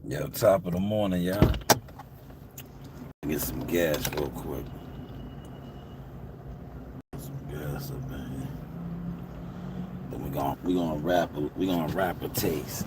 Yo, top of the morning, y'all. Get some gas real quick. Some gas up in here. Then we gonna wrap a taste.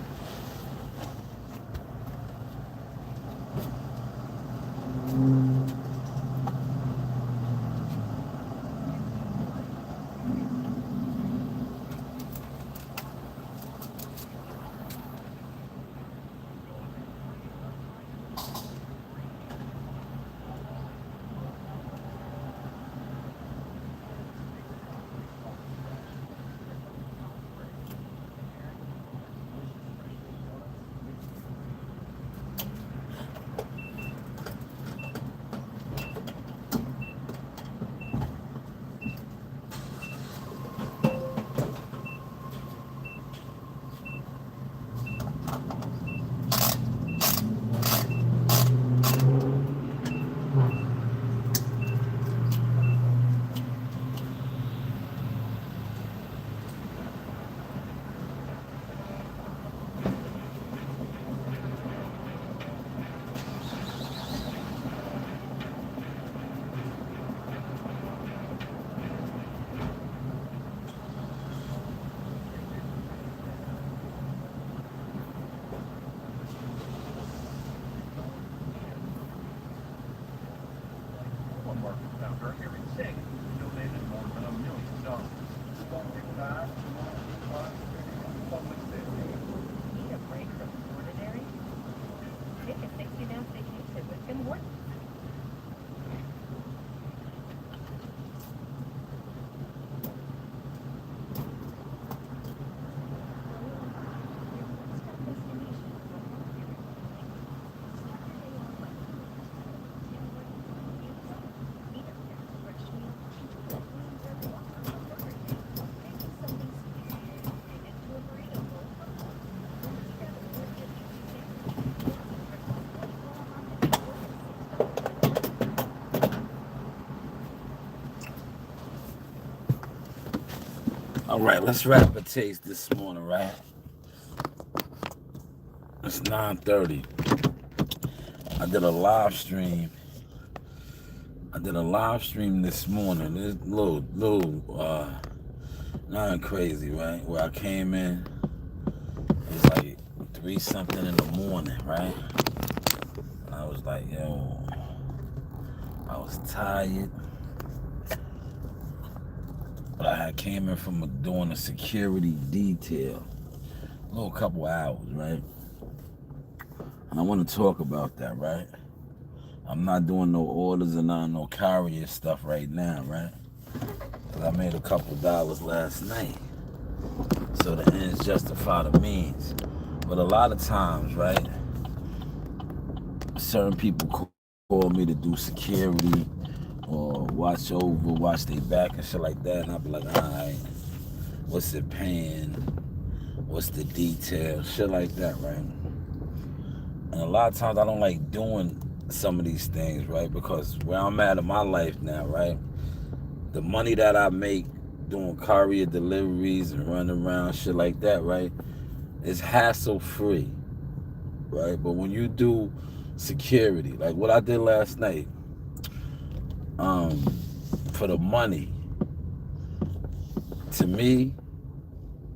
All right, let's wrap a taste this morning, right? It's 9:30. I did a live stream. This morning. It's nothing crazy, right? Where I came in, it was like 3 something in the morning, right? And I was like, yo, I was tired. But I had came in from doing a security detail. A little couple hours, right? And I want to talk about that, right? I'm not doing no orders and no carrier stuff right now, right? Because I made a couple dollars last night. So the ends justify the means. But a lot of times, right, certain people call me to do security or watch their back and shit like that. And I'll be like, all right, what's it paying? What's the detail? Shit like that, right? And a lot of times I don't like doing some of these things, right? Because where I'm at in my life now, right? The money that I make doing courier deliveries and running around, shit like that, right? Is hassle free, right? But when you do security, like what I did last night, for the money, to me,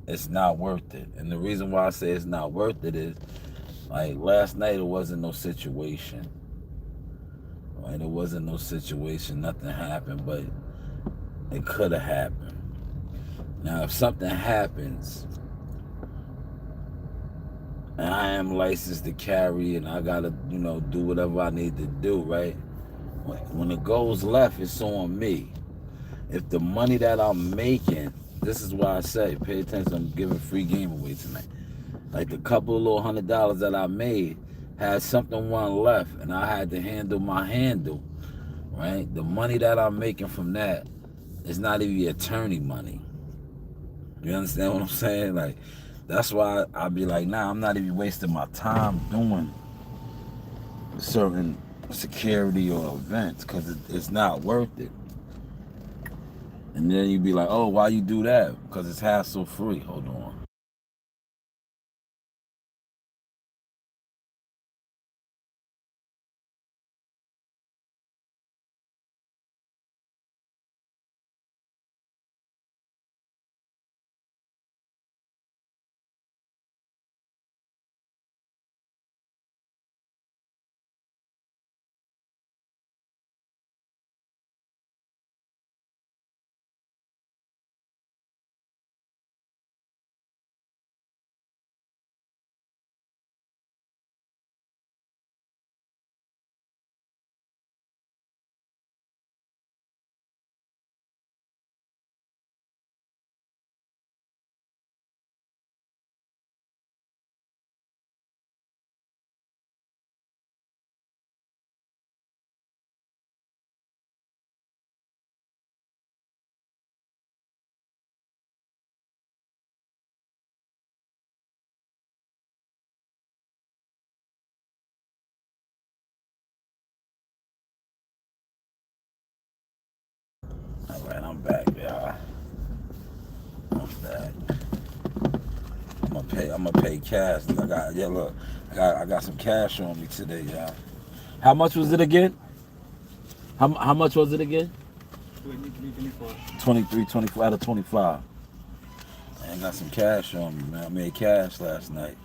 it's not worth it. And the reason why I say it's not worth it is, like last night, it wasn't no situation. Right? It wasn't no situation. Nothing happened, but it could have happened. Now, if something happens, and I am licensed to carry, and I gotta, do whatever I need to do, right? When it goes left, it's on me. If the money that I'm making, this is why I say, pay attention. I'm giving free game away tonight. Like the couple of little $100 that I made had something one left, and I had to handle my handle, right? The money that I'm making from that is not even attorney money. You understand what I'm saying? Like, that's why I'll be like, nah, I'm not even wasting my time doing certain security or events because it's not worth it. And then you'd be like, oh, why you do that? Because it's hassle free. Hold on. Alright, I'm back, y'all. I'm back. I'm gonna pay cash. I got some cash on me today, y'all. How much was it again? How much was it again? 23, 24 out of 25. I got some cash on me, man. I made cash last night.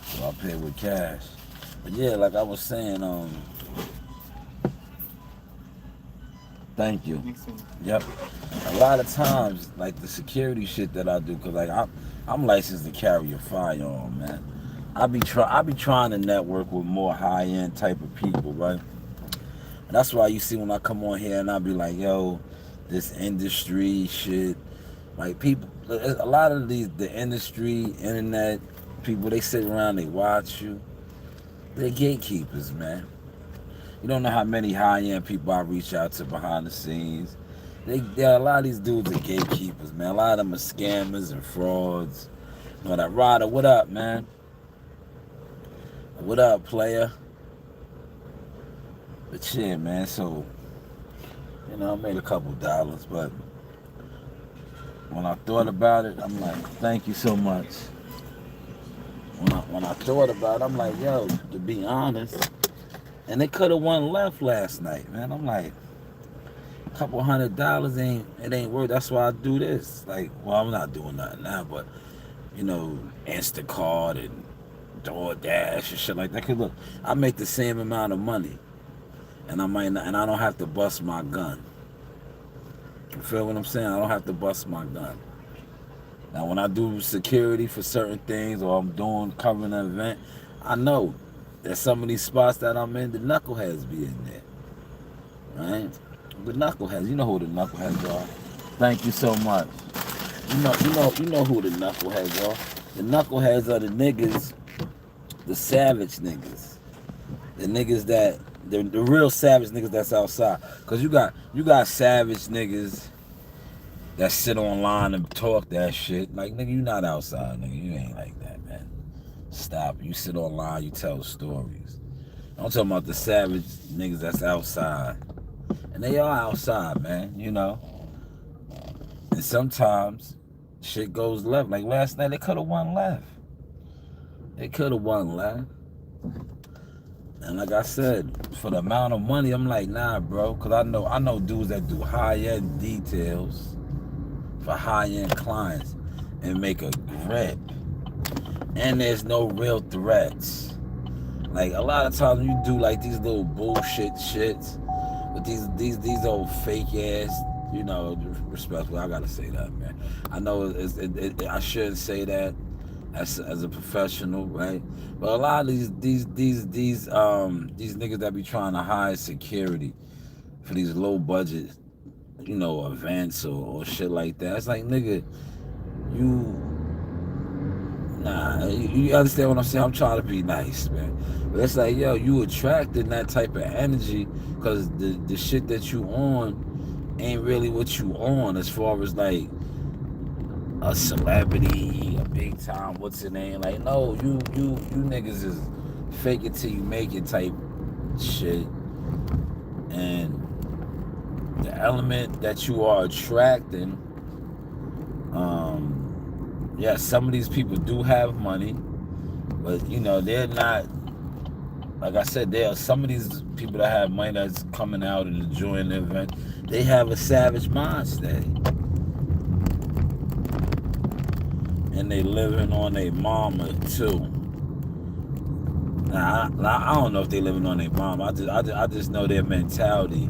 So I paid with cash. But yeah, like I was saying, thank you. Yep. A lot of times, like the security shit that I do, cause like I'm licensed to carry a firearm, man. I be trying to network with more high end type of people, right? And that's why you see when I come on here and I be like, yo, this industry shit, like people, a lot of the industry, internet people, they sit around, they watch you. They're gatekeepers, man. You don't know how many high-end people I reach out to behind the scenes. A lot of these dudes are gatekeepers, man. A lot of them are scammers and frauds. You know that. Ryder, what up, man? What up, player? But yeah, man, so, you know, I made a couple dollars, but when I thought about it, I'm like, thank you so much. When I thought about it, I'm like, yo, to be honest, and they could have won left last night, man. I'm like, a couple $100 ain't worth. That's why I do this. Like, well, I'm not doing nothing now, but you know, Instacart and DoorDash and shit like that. Cause look, I make the same amount of money, and I might not, and I don't have to bust my gun. You feel what I'm saying? I don't have to bust my gun. Now, when I do security for certain things, or I'm covering an event, I know that some of these spots that I'm in, the knuckleheads be in there, right? The knuckleheads, you know who the knuckleheads are. Thank you so much. You know who the knuckleheads are. The knuckleheads are the niggas, the savage niggas, the niggas that the real savage niggas that's outside. Cause you got savage niggas that sit online and talk that shit. Like, nigga, you not outside, nigga. You ain't like that, man. Stop. You sit online, you tell stories. I'm talking about the savage niggas that's outside. And they are outside, man, you know. And sometimes shit goes left. Like last night, they could have won left. They could have won left. And like I said, for the amount of money, I'm like, nah, bro. Because I know dudes that do high-end details for high-end clients and make a grip. And there's no real threats. Like a lot of times you do like these little bullshit shits with these old fake ass, you know, respectfully, I gotta say that, man. I know I shouldn't say that as a professional, right? But a lot of these niggas that be trying to hire security for these low budget, you know, events or shit like that. It's like, nigga, you understand what I'm saying? I'm trying to be nice, man. But it's like, yo, you attracting that type of energy because the shit that you on ain't really what you on as far as like a celebrity, a big time, what's the name? Like, no, you niggas is fake it till you make it type shit. And the element that you are attracting, yeah, some of these people do have money, but you know, they're not, like I said, there are some of these people that have money that's coming out and enjoying the event. They have a savage mind state. And they living on their mama too. Now, I don't know if they living on their mama. I just know their mentality.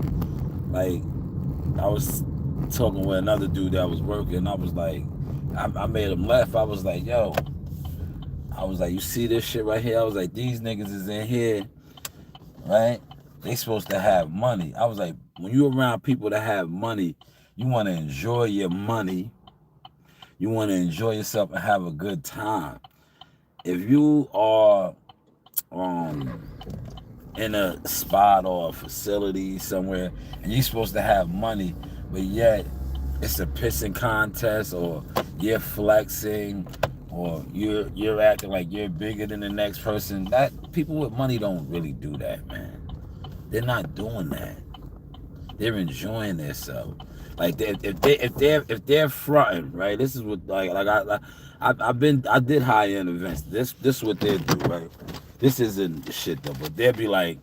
Like, I was talking with another dude that was working. I was like, I made him laugh. I was like, yo, you see this shit right here? I was like, these niggas is in here, right? They supposed to have money. I was like, when you around people that have money, you want to enjoy your money. You want to enjoy yourself and have a good time. If you are in a spot or a facility somewhere and you're supposed to have money, but yet it's a pissing contest, or you're flexing, or you're acting like you're bigger than the next person, that people with money don't really do that, man. They're not doing that. They're enjoying themselves. Like if they're fronting, right? This is what I did high end events. This is what they do, right? This isn't shit though, but they'll be like,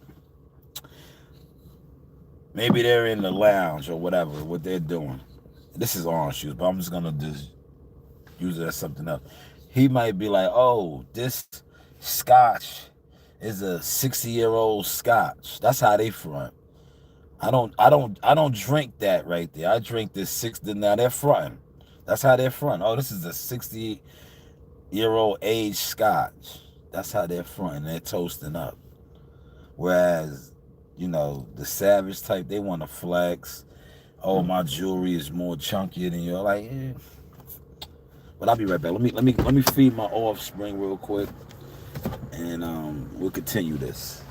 maybe they're in the lounge or whatever, what they're doing. This is orange juice, but I'm just gonna just use it as something else. He might be like, oh, this scotch is a 60-year-old scotch. That's how they front. I don't drink that right there. I drink this 60. Now they're fronting. That's how they're fronting. Oh, this is a 60-year-old age scotch. That's how they're fronting. They're toasting up. Whereas, the savage type, they want to flex. Oh, my jewelry is more chunkier than you. Like, yeah. But I'll be right back. Let me feed my offspring real quick, and we'll continue this.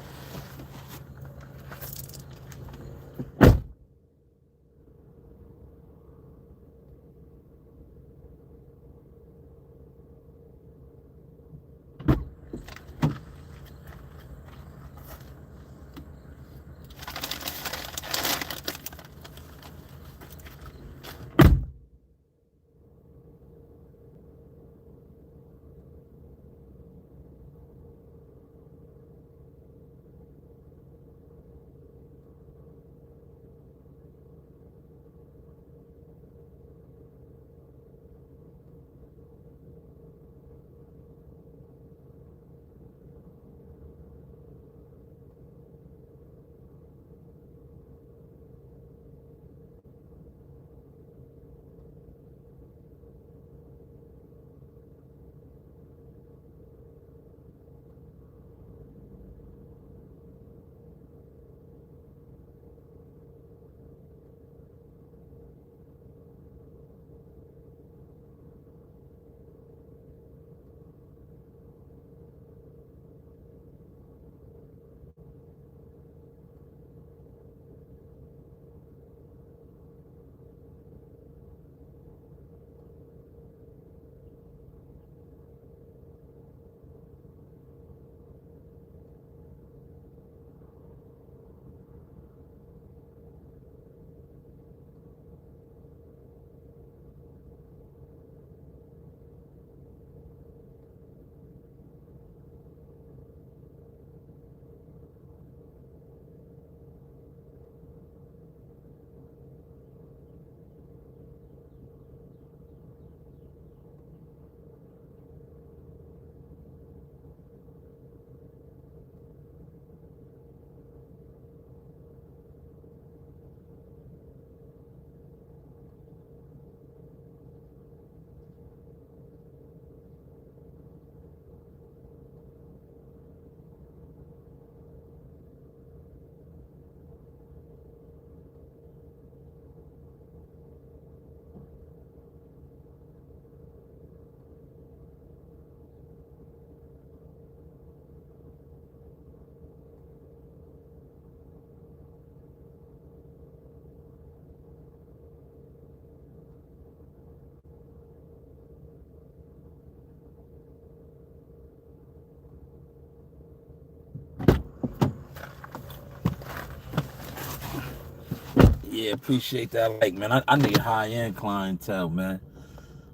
Yeah, appreciate that. Like, man, I need high end clientele, man.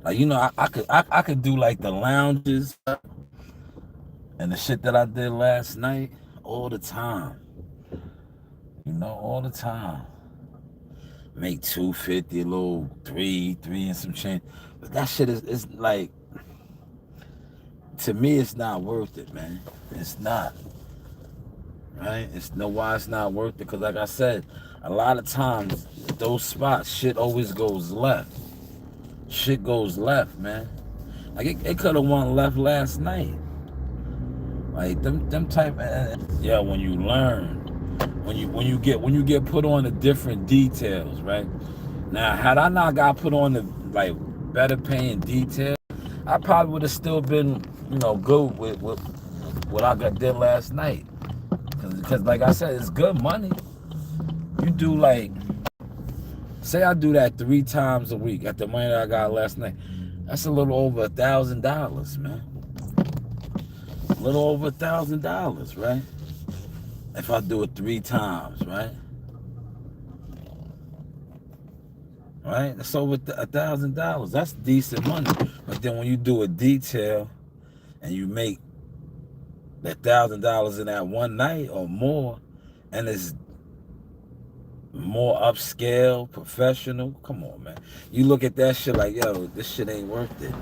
Like, I could do like the lounges and the shit that I did last night all the time. All the time. Make 250, a little three and some change. But that shit is like, to me, it's not worth it, man. It's not. Right? Why it's not worth it. Because like I said, a lot of times those spots, shit always goes left. Shit goes left, man. Like it could have won left last night. Like them type of, yeah, when you learn, when you get put on the different details, right? Now, had I not got put on the like better paying details, I probably would have still been, good with what I did last night. Cause like I said, it's good money. You do like, say I do that 3 times a week at the money that I got last night. That's a little over $1,000, man. A little over $1,000, right? If I do it 3 times, right? right? That's over $1,000. That's decent money. But then when you do a detail and you make $1,000 in that one night or more, and it's more upscale, professional, come on, man. You look at that shit like, yo, this shit ain't worth it.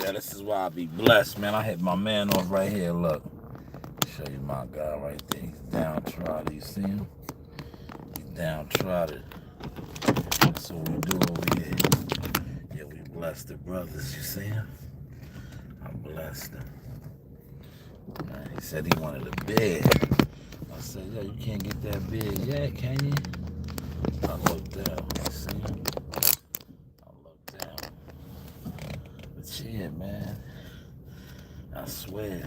Yeah, this is why I be blessed, man. I hit my man off right here. Look, show you my guy right there. He's downtrodden. You see him? He's downtrodden. That's what we do over here. Yeah, we bless the brothers. You see him? I blessed him. Man, he said he wanted a bed. I said, yo, you can't get that bed yet, can you? I looked down. You see him? I looked down. But yeah, man. I swear,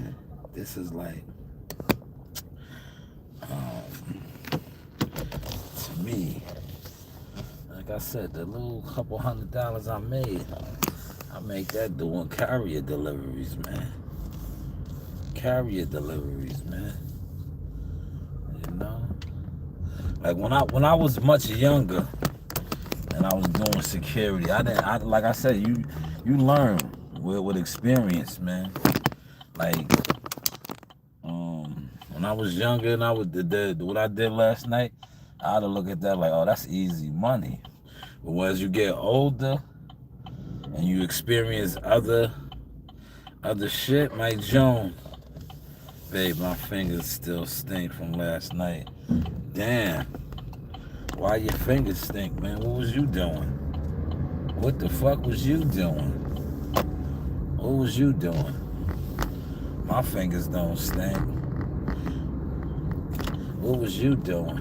this is like, to me, like I said, the little couple $100 I made, I make that doing carrier deliveries, man. Carrier deliveries, man. You know, like when I was much younger and I was doing security, like I said, you learn with experience, man. Like when I was younger and I was what I did last night, I'd look at that like, oh, that's easy money. But as you get older, and you experience other shit, Mike Jones. Babe, my fingers still stink from last night. Damn. Why your fingers stink, man? What was you doing? What the fuck was you doing? What was you doing? My fingers don't stink. What was you doing?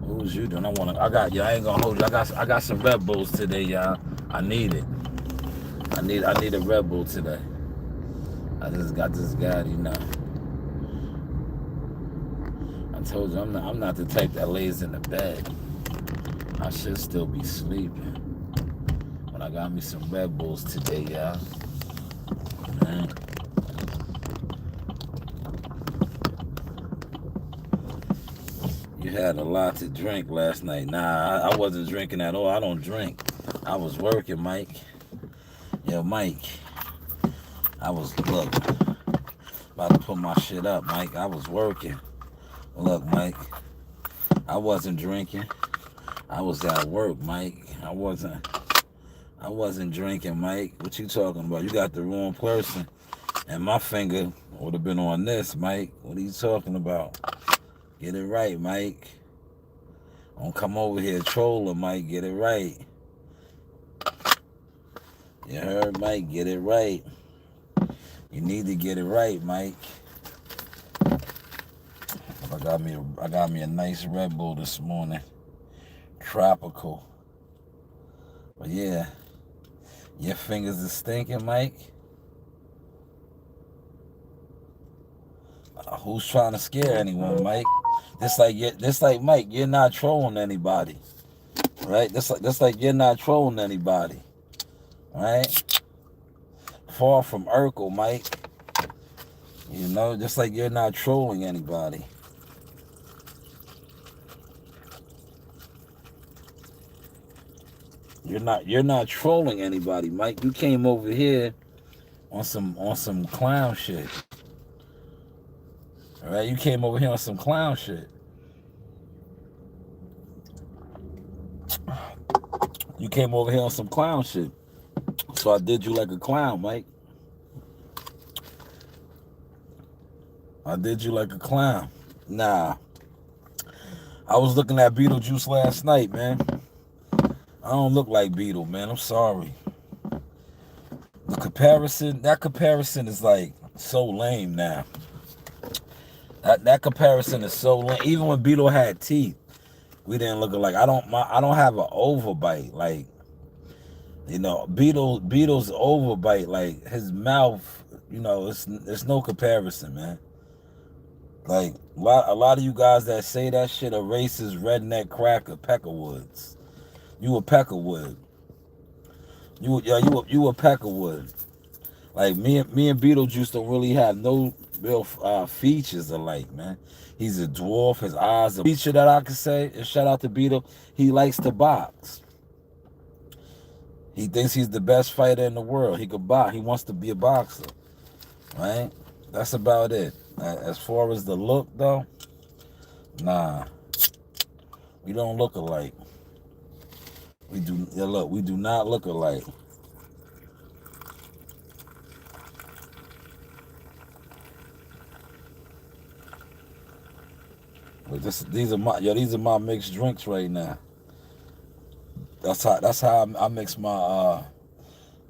What was you doing? I ain't gonna hold you. I got some Red Bulls today, y'all. I need it. I need a Red Bull today. I just got this guy, you know. I told you I'm not the type that lays in the bed. I should still be sleeping. But I got me some Red Bulls today, y'all. Man. You had a lot to drink last night. Nah, I wasn't drinking at all. I don't drink. I was working, Mike. Yo, Mike. Look, about to put my shit up, Mike. I was working. Look, Mike. I wasn't drinking. I was at work, Mike. I wasn't drinking, Mike. What you talking about? You got the wrong person. And my finger would have been on this, Mike. What are you talking about? Get it right, Mike. Don't come over here trolling, Mike. Get it right. You heard, Mike? Get it right. You need to get it right, Mike. I got me a nice Red Bull this morning. Tropical. But yeah, your fingers are stinking, Mike. Who's trying to scare anyone, Mike? This like Mike, you're not trolling anybody, right? This like you're not trolling anybody, right? Far from Urkel, Mike. You know, just like you're not trolling anybody. You're not trolling anybody, Mike. You came over here on some clown shit. All right, you came over here on some clown shit. You came over here on some clown shit. So I did you like a clown, Mike. I did you like a clown. Nah. I was looking at Beetlejuice last night, man. I don't look like Beetle, man. I'm sorry. That comparison is like so lame now. That comparison is so lame. Even when Beetle had teeth, we didn't look alike. I don't have an overbite. Like, you know, Beetle's overbite, like his mouth, you know, it's no comparison, man. Like a lot of you guys that say that shit are racist, redneck, cracker, Peckerwoods. You a Peckerwood. You a Peckerwood. Like me and Beetlejuice don't really have no real features alike, man. He's a dwarf. His eyes. A feature that I can say, and shout out to Beetle, he likes to box. He thinks he's the best fighter in the world. He could box. He wants to be a boxer, right? That's about it. As far as the look, though, nah, we don't look alike. We do not look alike. But these are my mixed drinks right now. That's how I mix my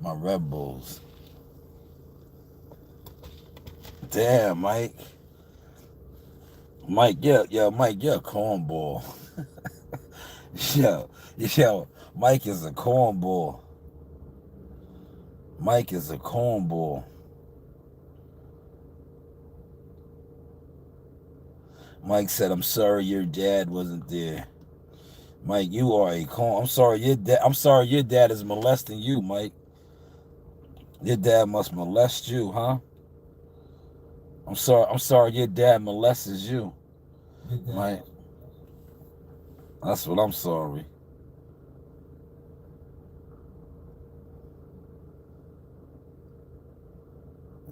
Red Bulls. Damn, Mike. Mike, Mike, you're a cornball. yo, Mike is a cornball. Mike is a cornball. Mike said, "I'm sorry your dad wasn't there." Mike, you are a corn. I'm sorry your dad is molesting you, Mike. Your dad must molest you, huh? I'm sorry your dad molests you. Mike. That's what I'm sorry.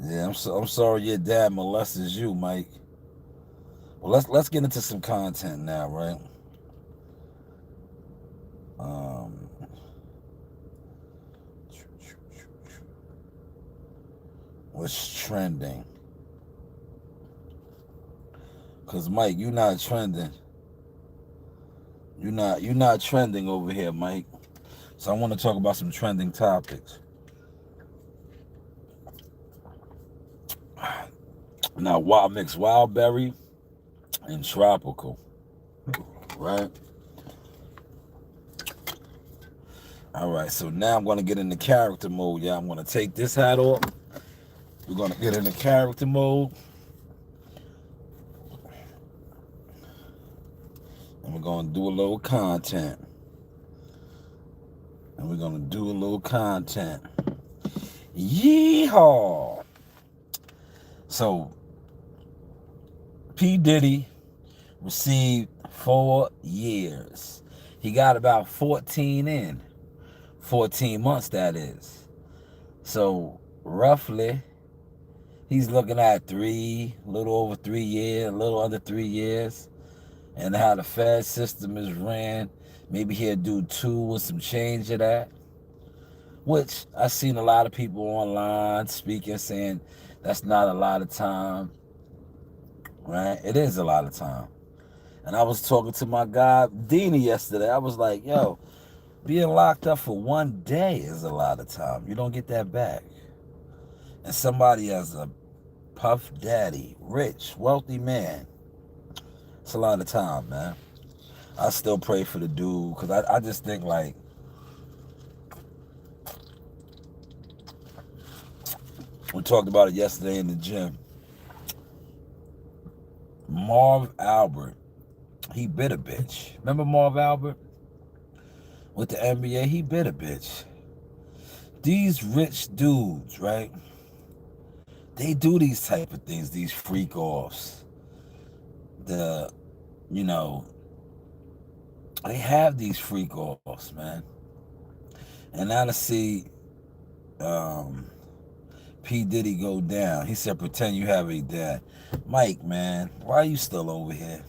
Yeah, I'm sorry your dad molests you, Mike. Well, let's get into some content now, right? Um, what's trending? Cause Mike, you not trending. You're not trending over here, Mike. So I want to talk about some trending topics. Now, wild mix wild berry and tropical, right? All right. So now I'm gonna get into character mode. Yeah, I'm gonna take this hat off. We're gonna get into character mode, and we're gonna do a little content. And we're gonna do a little content. Yeehaw! So P. Diddy received 4 years. He got about 14 in. 14 months, that is. So roughly, he's looking at a little over 3 years, a little under 3 years. And how the Fed system is ran, maybe he'll do 2 with some change of that. Which I've seen a lot of people online speaking, saying that's not a lot of time, right? It is a lot of time. And I was talking to my guy, Deanie, yesterday. I was like, yo, being locked up for 1 day is a lot of time. You don't get that back. And somebody as a Puff Daddy, rich, wealthy man, it's a lot of time, man. I still pray for the dude because I just think, like, we talked about it yesterday in the gym. Marv Albert, he bit a bitch. Remember Marv Albert with the NBA? He bit a bitch. These rich dudes, right? They do these type of things, these freak offs. The, you know, they have these freak offs, man. And now to see um, P. Diddy go down, he said, pretend you have a dad. Mike, man, why are you still over here?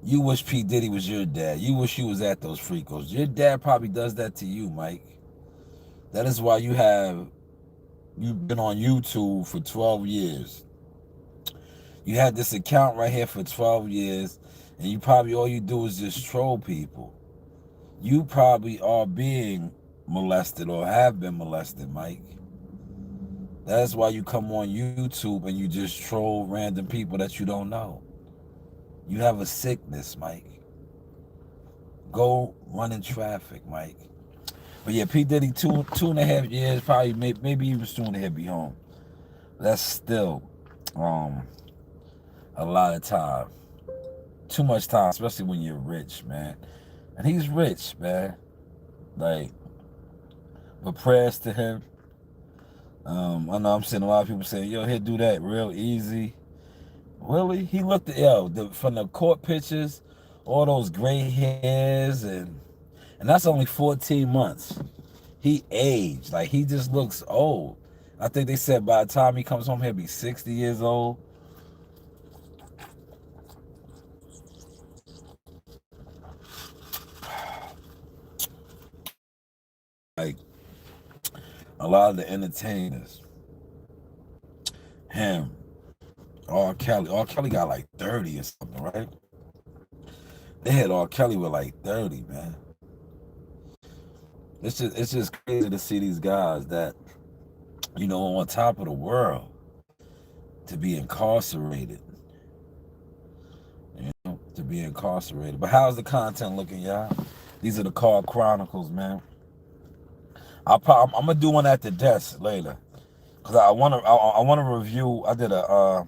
You wish P. Diddy was your dad. You wish you was at those freak offs. Your dad probably does that to you, Mike. That is why you've been on YouTube for 12 years. You had this account right here for 12 years, and you probably all you do is just troll people. You probably are being molested or have been molested, Mike. That's why you come on YouTube and you just troll random people that you don't know. You have a sickness, Mike. Go run in traffic, Mike. But yeah, P. Diddy, 2.5 years, probably maybe even soon to be home. That's still a lot of time. Too much time, especially when you're rich, man. And he's rich, man. Like, but prayers to him. I know I'm seeing a lot of people saying, yo, he'll do that real easy. Really? He looked at, from the court pictures, all those gray hairs, and that's only 14 months. He aged. Like, he just looks old. I think they said by the time he comes home, he'll be 60 years old. Like, a lot of the entertainers, him, R. Kelly. R. Kelly got like 30 or something, right? They had R. Kelly with like 30, man. It's just crazy to see these guys that, on top of the world to be incarcerated. To be incarcerated. But how's the content looking, y'all? These are the Car Chronicles, man. I'm gonna do one at the desk later, cause I wanna review. I did a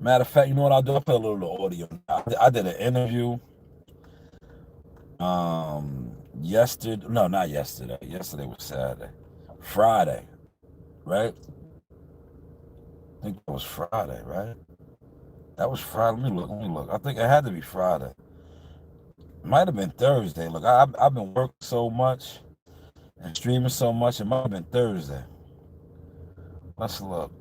matter of fact, you know what I'll do? I'll put a little audio. I did an interview. Yesterday, no, not yesterday. Yesterday was Saturday. Friday, right? I think that was Friday, right? That was Friday. Let me look. I think it had to be Friday. Might have been Thursday. Look, I've been working so much and streaming so much. It might have been Thursday. Let's look.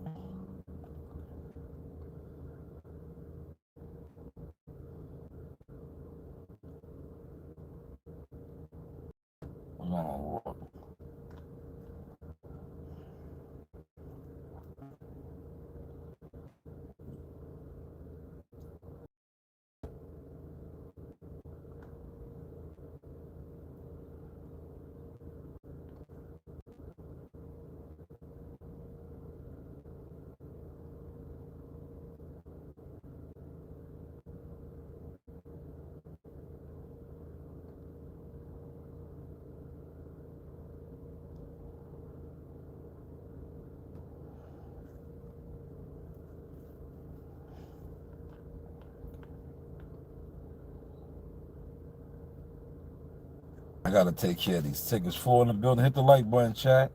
gotta take care of these tickets. 4 in the building. Hit the like button, chat.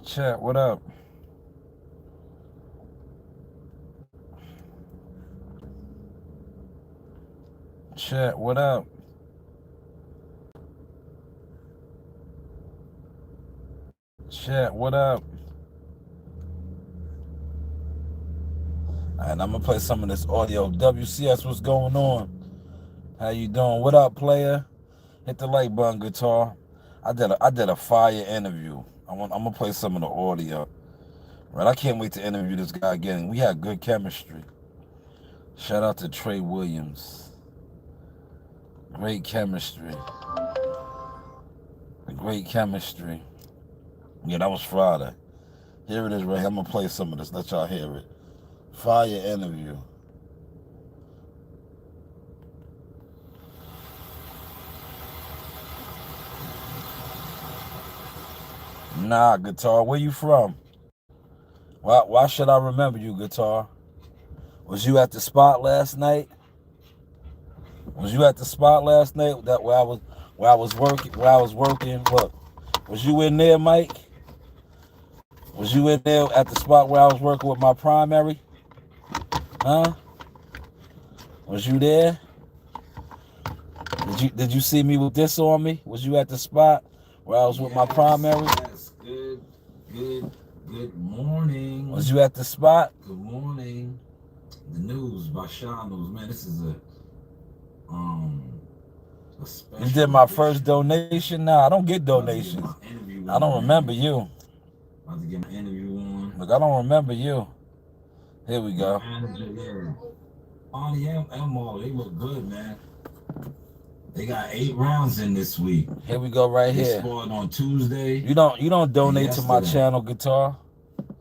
Chat, what up? Chat, what up? Chat, what up? Alright, I'm gonna play some of this audio. WCS, what's going on? How you doing? What up, player? Hit the like button, guitar. I did a fire interview. I'm gonna play some of the audio. Right, I can't wait to interview this guy again. We had good chemistry. Shout out to Trey Williams. Great chemistry. Great chemistry. Yeah, that was Friday. Here it is right here. I'm gonna play some of this. Let y'all hear it. Fire interview. Nah, guitar. Where you from? Why should I remember you, guitar? Was you at the spot last night? Was you at the spot last night? That where I was working. Look, was you in there, Mike? Was you in there at the spot where I was working with my primary? Huh? Was you there? Did you see me with this on me? Was you at the spot where I was with my primary? Yes. Good morning. Was you at the spot? Good morning. The news by Sean News. Man, this is a special. You did my first donation? Nah, I don't get donations. I don't remember you. About to get my interview on. Look, I don't remember you. Here we go. Oh yeah, Elmo, they look good, man. They got 8 rounds in this week. Here we go, right They here. scored on Tuesday. You don't donate to my channel, guitar.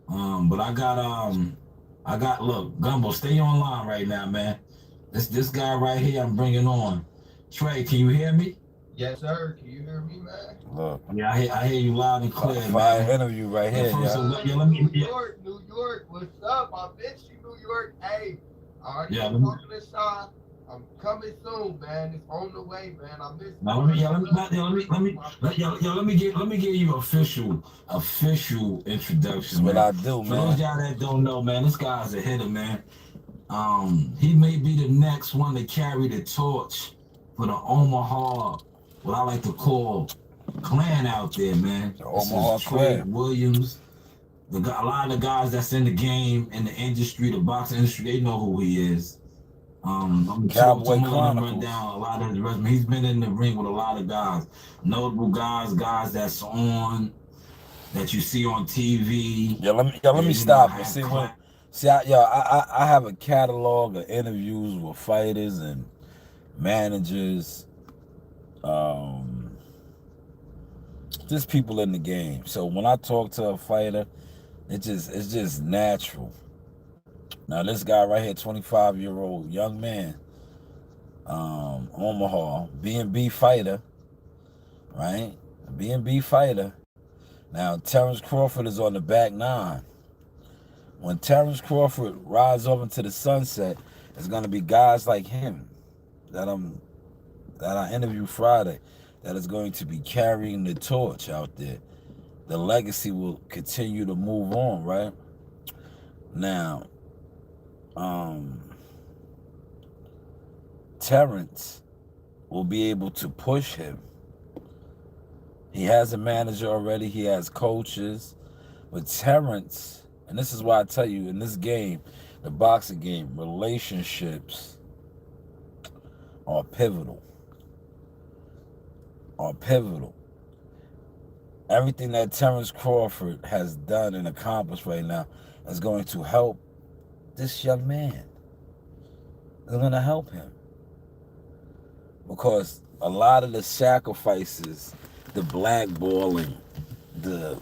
But I got look, Gumbo, stay online right now, man. This guy right here I'm bringing on. Trey, can you hear me? Yes, sir. Can you hear me, man? Look. Yeah, I hear you loud and clear, Fire man. interview right here, New York, what's up? I miss you, New York. Hey, all right, I'm talking to Sean. I'm coming soon, man. It's on the way, man. I miss. Now let me give you official introduction. That's what I do, man. For those y'all that don't know, man, this guy's a hitter, man. He may be the next one to carry the torch for the Omaha, what I like to call clan out there, man. The Omaha clan. Williams. A lot of the guys that's in the game, in the industry, the boxing industry, they know who he is. Cowboy Chronicles. Run down a lot of his resume. He's been in the ring with a lot of guys, notable guys that's on, that you see on TV. Yeah, let me stop and see what. See, I have a catalog of interviews with fighters and managers, just people in the game. So when I talk to a fighter, it's just natural. Now this guy right here, 25-year-old young man, Omaha, B&B fighter, right? B&B fighter. Now Terrence Crawford is on the back 9. When Terrence Crawford rides off into the sunset, it's gonna be guys like him that I interviewed Friday that is going to be carrying the torch out there. The legacy will continue to move on, right? Now, Terrence will be able to push him. He has a manager already. He has coaches. But Terrence, and this is why I tell you, in this game, the boxing game, relationships are pivotal. Everything that Terrence Crawford has done and accomplished right now is going to help this young man. It's going to help him. Because a lot of the sacrifices, the blackballing, the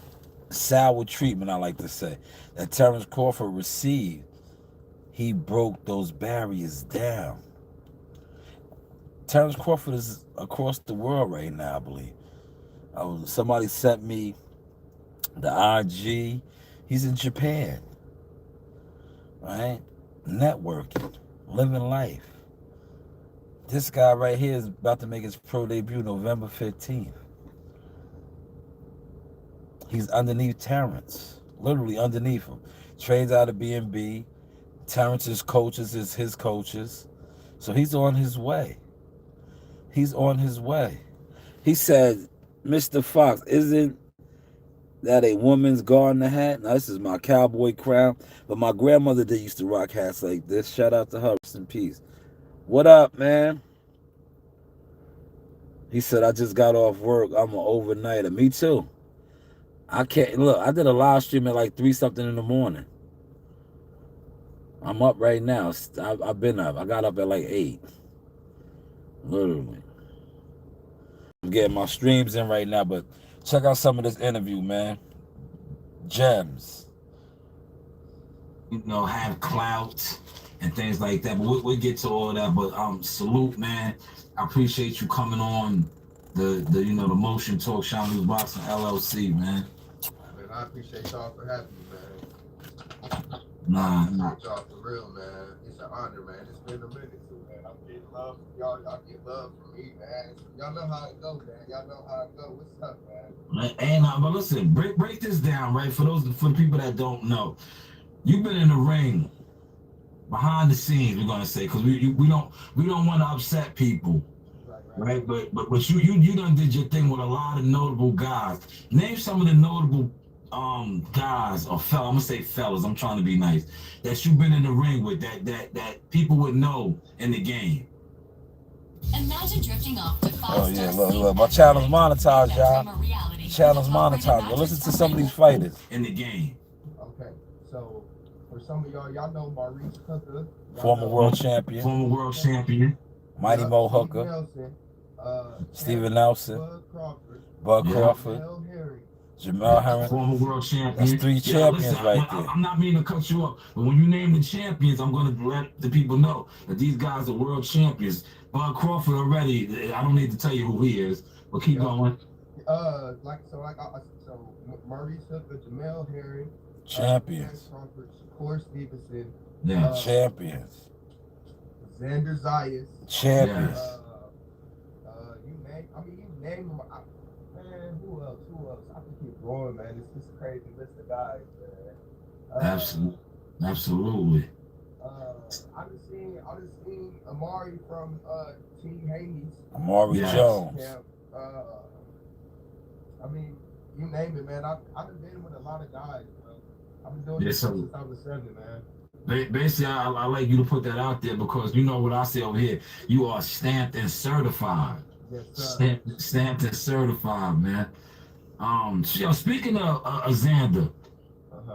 sour treatment, I like to say, that Terrence Crawford received, he broke those barriers down. Terrence Crawford is across the world right now, I believe. Somebody sent me the IG. He's in Japan, right? Networking, living life. This guy right here is about to make his pro debut November 15th. He's underneath Terrence, literally underneath him. Trades out of B&B. Terrence's coaches is his coaches. So he's on his way. He's on his way. He said, Mr. Fox, isn't that a woman's gardener hat? Now, this is my cowboy crown. But my grandmother did used to rock hats like this. Shout out to her. Rest in peace. What up, man? He said, I just got off work. I'm an overnighter. Me too. I can't look. I did a live stream at like 3 something in the morning. I'm up right now. I've been up. I got up at like 8. Literally. I'm getting my streams in right now, but check out some of this interview, man. Gems. You know, have clout and things like that. But we'll get to all that. But salute, man. I appreciate you coming on the Motion Talk Sean Lewis Boxing LLC, man. Man, I appreciate y'all for having me, man. Nah. I appreciate y'all for real, man. It's an honor, man. It's been a minute too, man. I'm getting love from y'all. Y'all get love from me, man. Y'all know how it goes, man. Y'all know how it goes. What's up, man? And but listen, break this down, right? For the people that don't know, you've been in the ring behind the scenes, we're gonna say, because we don't want to upset people, right? But you done did your thing with a lot of notable guys. Name some of the notable guys or fellas. I'm gonna say fellas. I'm trying to be nice. That you've been in the ring with that people would know in the game. Imagine drifting off to Oh yeah, look. My channel's monetized, y'all. Channel's monetized. But listen to some of these fighters in the game. Okay, so for some of y'all know Maurice Hooker, former world champion, Mighty Mo Hooker, Nelson, Steven Nelson, Bud Crawford, Jamel Herring. Former world champion. That's 3 champions right there. I'm not meaning to cut you up, but when you name the champions, I'm going to let the people know that these guys are world champions. Bud Crawford already, I don't need to tell you who he is, but keep going. Maurice Hooker, Jamel Herring, champions. Crawford, Shakur Stevenson, champions. Xander Zayas, champions. You name them. Man, who else? I can keep going, man. It's just a crazy list of guys, man. Absolutely. I just seen Amari from T. Haney's. Amari Jones. I mean, you name it, man. I've been with a lot of guys, bro. I've been doing this since I was 7, man. Basically, I like you to put that out there because you know what I say over here. You are stamped and certified. Yes, sir. Stamped and certified, man. Speaking of Xander,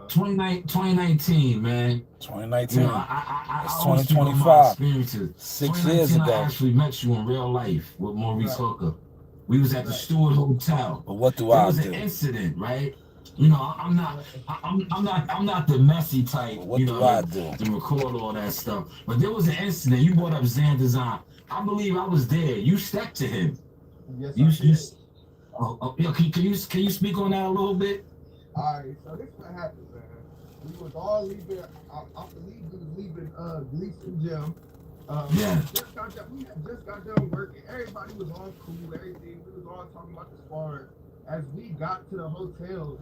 2019, man. 2019. You know, I it's 2025. 6 years ago. I actually met you in real life with Maurice Hooker. We was at the Stewart Hotel. But what do there I was do? An incident, right? You know, I'm not the messy type. What you do know, I do? To record all that stuff. But there was an incident. You brought up Xander's on. I believe I was there. You stuck to him. Yes, Can you speak on that a little bit? All right. So this is what happened, man. We was all leaving. I believe we was leaving Gleason Gym. We had just got done working. Everybody was all cool. Everything. We was all talking about the sparring. As we got to the hotel,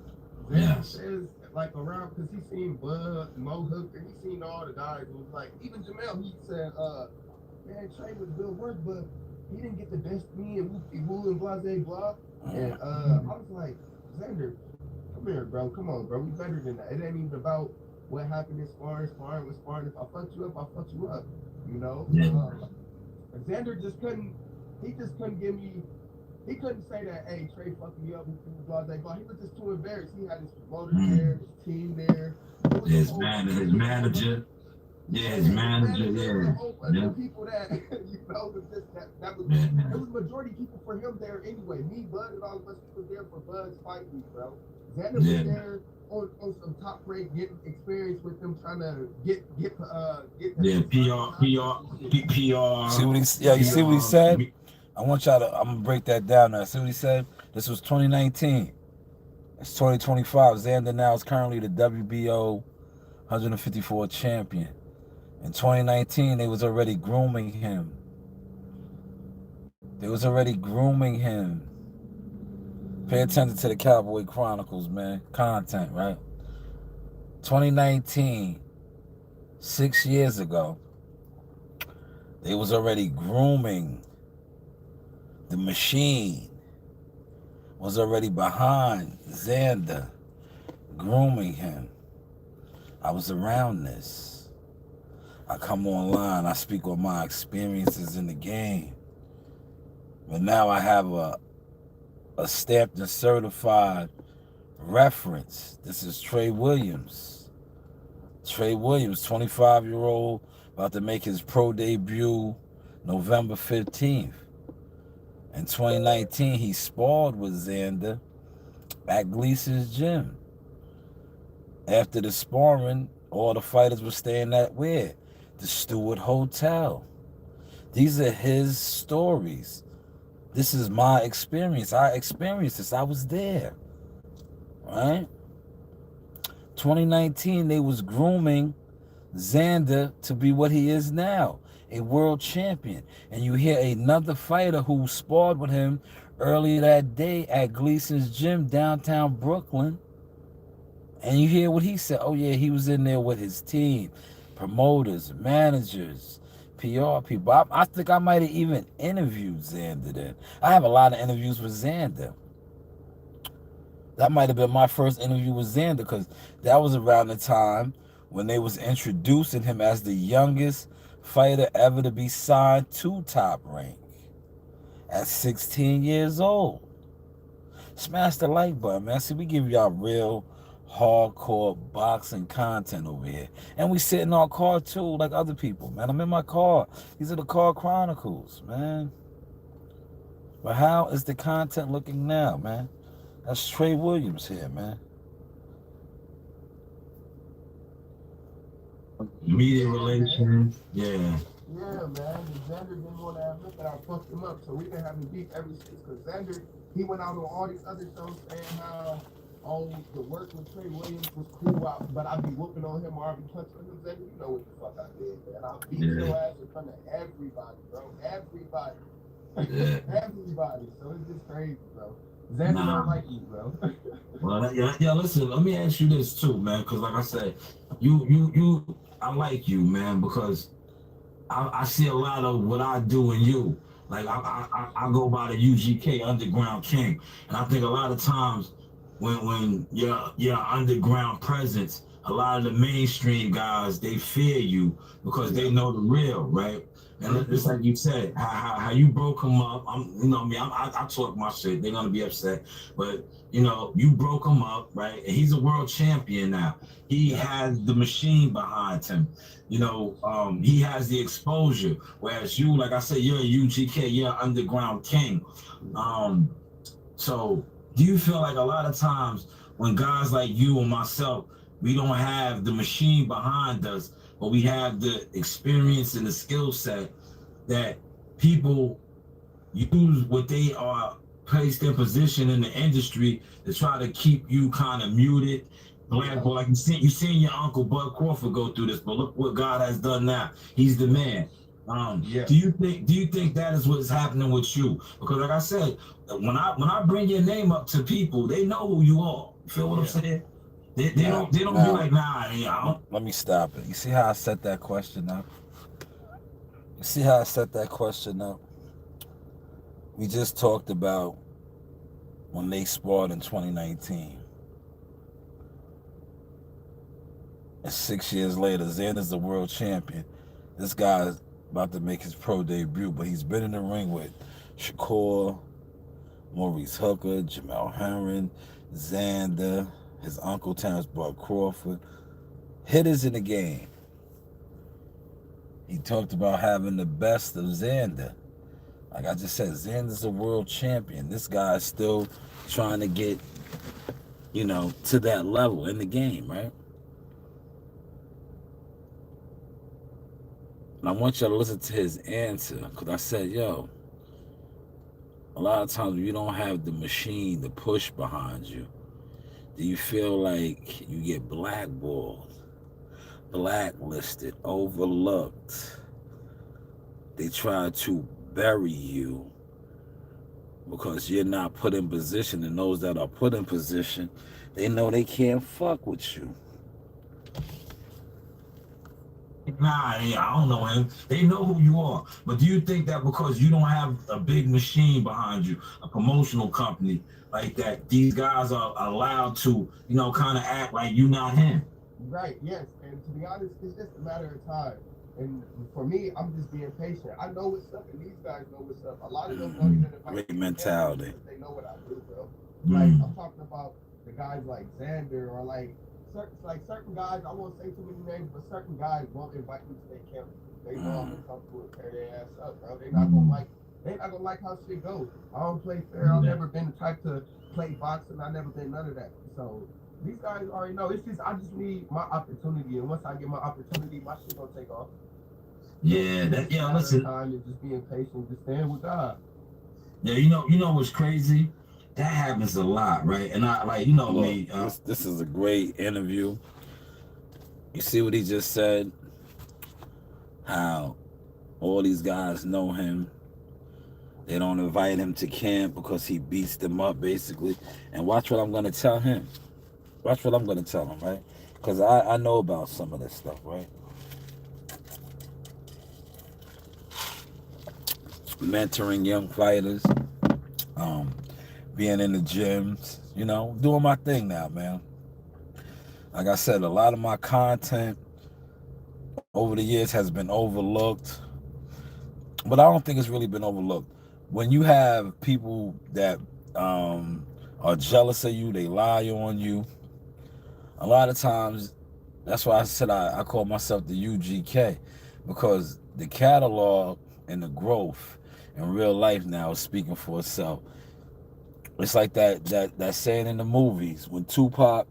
Xander says, like, around, because he seen Bud, Mo Hooker, he seen all the guys. It was like, even Jamel, he said, man, Trey was good work, but he didn't get the best of me and woo and blah, blah. And I was like, Xander, come here, bro. Come on, bro. We better than that. It ain't even about what happened in sparring. Sparring was sparring. If I fucked you up, I fucked you up. You know? Xander just couldn't give me. He couldn't say that, hey, Trey fucked me up, blah, blah, blah. He was just too embarrassed. He had his promoter there, his team there. His manager. Yeah, his manager, yeah. People that, you know, was just, that was, it was majority people for him there anyway. Me, Bud, and all of us was there for Bud's fight week, bro. Xander was there on some top rank, getting experience with them, trying to get PR. See what you see what he said? I want y'all to, I'm going to break that down now. See what he said? This was 2019. It's 2025. Xander now is currently the WBO 154 champion. In 2019, they was already grooming him They was already grooming him. Pay attention to the Cowboy Chronicles, man. Content, right? 2019, 6 years ago, they was already grooming. The machine was already behind Xander, grooming him. I was around this. I come online, I speak on my experiences in the game. But now I have a stamped and certified reference. This is Trey Williams. Trey Williams, 25-year-old, about to make his pro debut November 15th. In 2019, he sparred with Xander at Gleason's gym. After the sparring, all the fighters were staying at where? The Stewart Hotel. These are his stories. This is my experience. I experienced this. I was there. Right? 2019, they was grooming Xander to be what he is now, a world champion. And you hear another fighter who sparred with him earlier that day at Gleason's gym downtown Brooklyn. And you hear what he said. Oh, yeah, he was in there with his team, promoters, managers, PR people. I think I might have even interviewed Xander then. I have a lot of interviews with Xander. That might have been my first interview with Xander because that was around the time when they was introducing him as the youngest fighter ever to be signed to Top Rank at 16 years old. Smash the like button, man. See, we give y'all real hardcore boxing content over here. And we sit in our car too, like other people, man. I'm in my car. These are the Car Chronicles, man. But how is the content looking now, man? That's Trey Williams here, man. Media relations, yeah. Yeah, man. Xander didn't want to admit that I fucked him up, so we've been having beef ever since. Because Xander, he went out on all these other shows saying how, oh, the work with Trey Williams was cool, but I'd be whooping on him or I'd be punching him. Xander, you know what the fuck I did, man. I'll beat your ass in front of everybody, bro. Everybody. Everybody. So it's just crazy, bro. Xander don't like you, bro. Well, yeah. Listen, let me ask you this too, man. Because like I said, I like you, man. Because I see a lot of what I do in you. Like I go by the UGK Underground King, and I think a lot of times when your underground presence, a lot of the mainstream guys, they fear you because they know the real, right? And it's like you said, how you broke him up. I talk my shit. They're gonna be upset, but you broke him up, right? And he's a world champion now. He has the machine behind him. He has the exposure. Whereas you, like I said, you're a UGK, you're an underground king. So do you feel like a lot of times when guys like you and myself, we don't have the machine behind us, but we have the experience and the skill set that people use what they are placed in position in the industry to try to keep you kind of muted, blackball. Like you seen your uncle Bud Crawford go through this, but look what God has done now. He's the man. Do you think that is what's happening with you? Because like I said, when I bring your name up to people, they know who you are. You feel what I'm saying? They don't be like, nah. Let me stop it. You see how I set that question up? We just talked about when they sparred in 2019. And 6 years later, Xander's the world champion. This guy's about to make his pro debut, but he's been in the ring with Shakur, Maurice Hooker, Jamel Herring, Xander, his uncle Terrence Bud Crawford, hitters in the game. He talked about having the best of Xander. Like I just said, Xander's a world champion. This guy is still trying to get, to that level in the game, right? And I want y'all to listen to his answer, because I said, a lot of times when you don't have the machine, the push behind you, do you feel like you get blackballed, blacklisted, overlooked? They try to bury you because you're not put in position, and those that are put in position, they know they can't fuck with you. Nah, yeah, I don't know him. They know who you are. But do you think that because you don't have a big machine behind you, a promotional company like that, these guys are allowed to, kind of act like you not him? Right, yes. And to be honest, it's just a matter of time. And for me, I'm just being patient. I know what's up, and these guys know what's up. A lot of them don't even invite Great me mentality. because they know what I do, bro. Like, I'm talking about the guys like Xander or certain guys, I won't say too many names, but certain guys won't invite me to their camp. They know I'm gonna come through and tear their ass up, bro. They're not gonna like how shit goes. I don't play fair. I've never been the type to play boxing. I've never been none of that. So these guys already know. It's just I just need my opportunity, and once I get my opportunity, my shit gonna take off. Yeah, listen. Time and just being patient, just staying with God. Yeah, you know what's crazy? That happens a lot, right? And I Look, me. This is a great interview. You see what he just said? How all these guys know him. They don't invite him to camp because he beats them up, basically. And watch what I'm going to tell him. Watch what I'm going to tell him, right? Because I know about some of this stuff, right? Mentoring young fighters, being in the gyms, doing my thing now, man. Like I said, a lot of my content over the years has been overlooked, but I don't think it's really been overlooked. When you have people that are jealous of you, they lie on you, a lot of times, that's why I said I call myself the UGK, because the catalog and the growth in real life now is speaking for itself. It's like that saying in the movies when Tupac,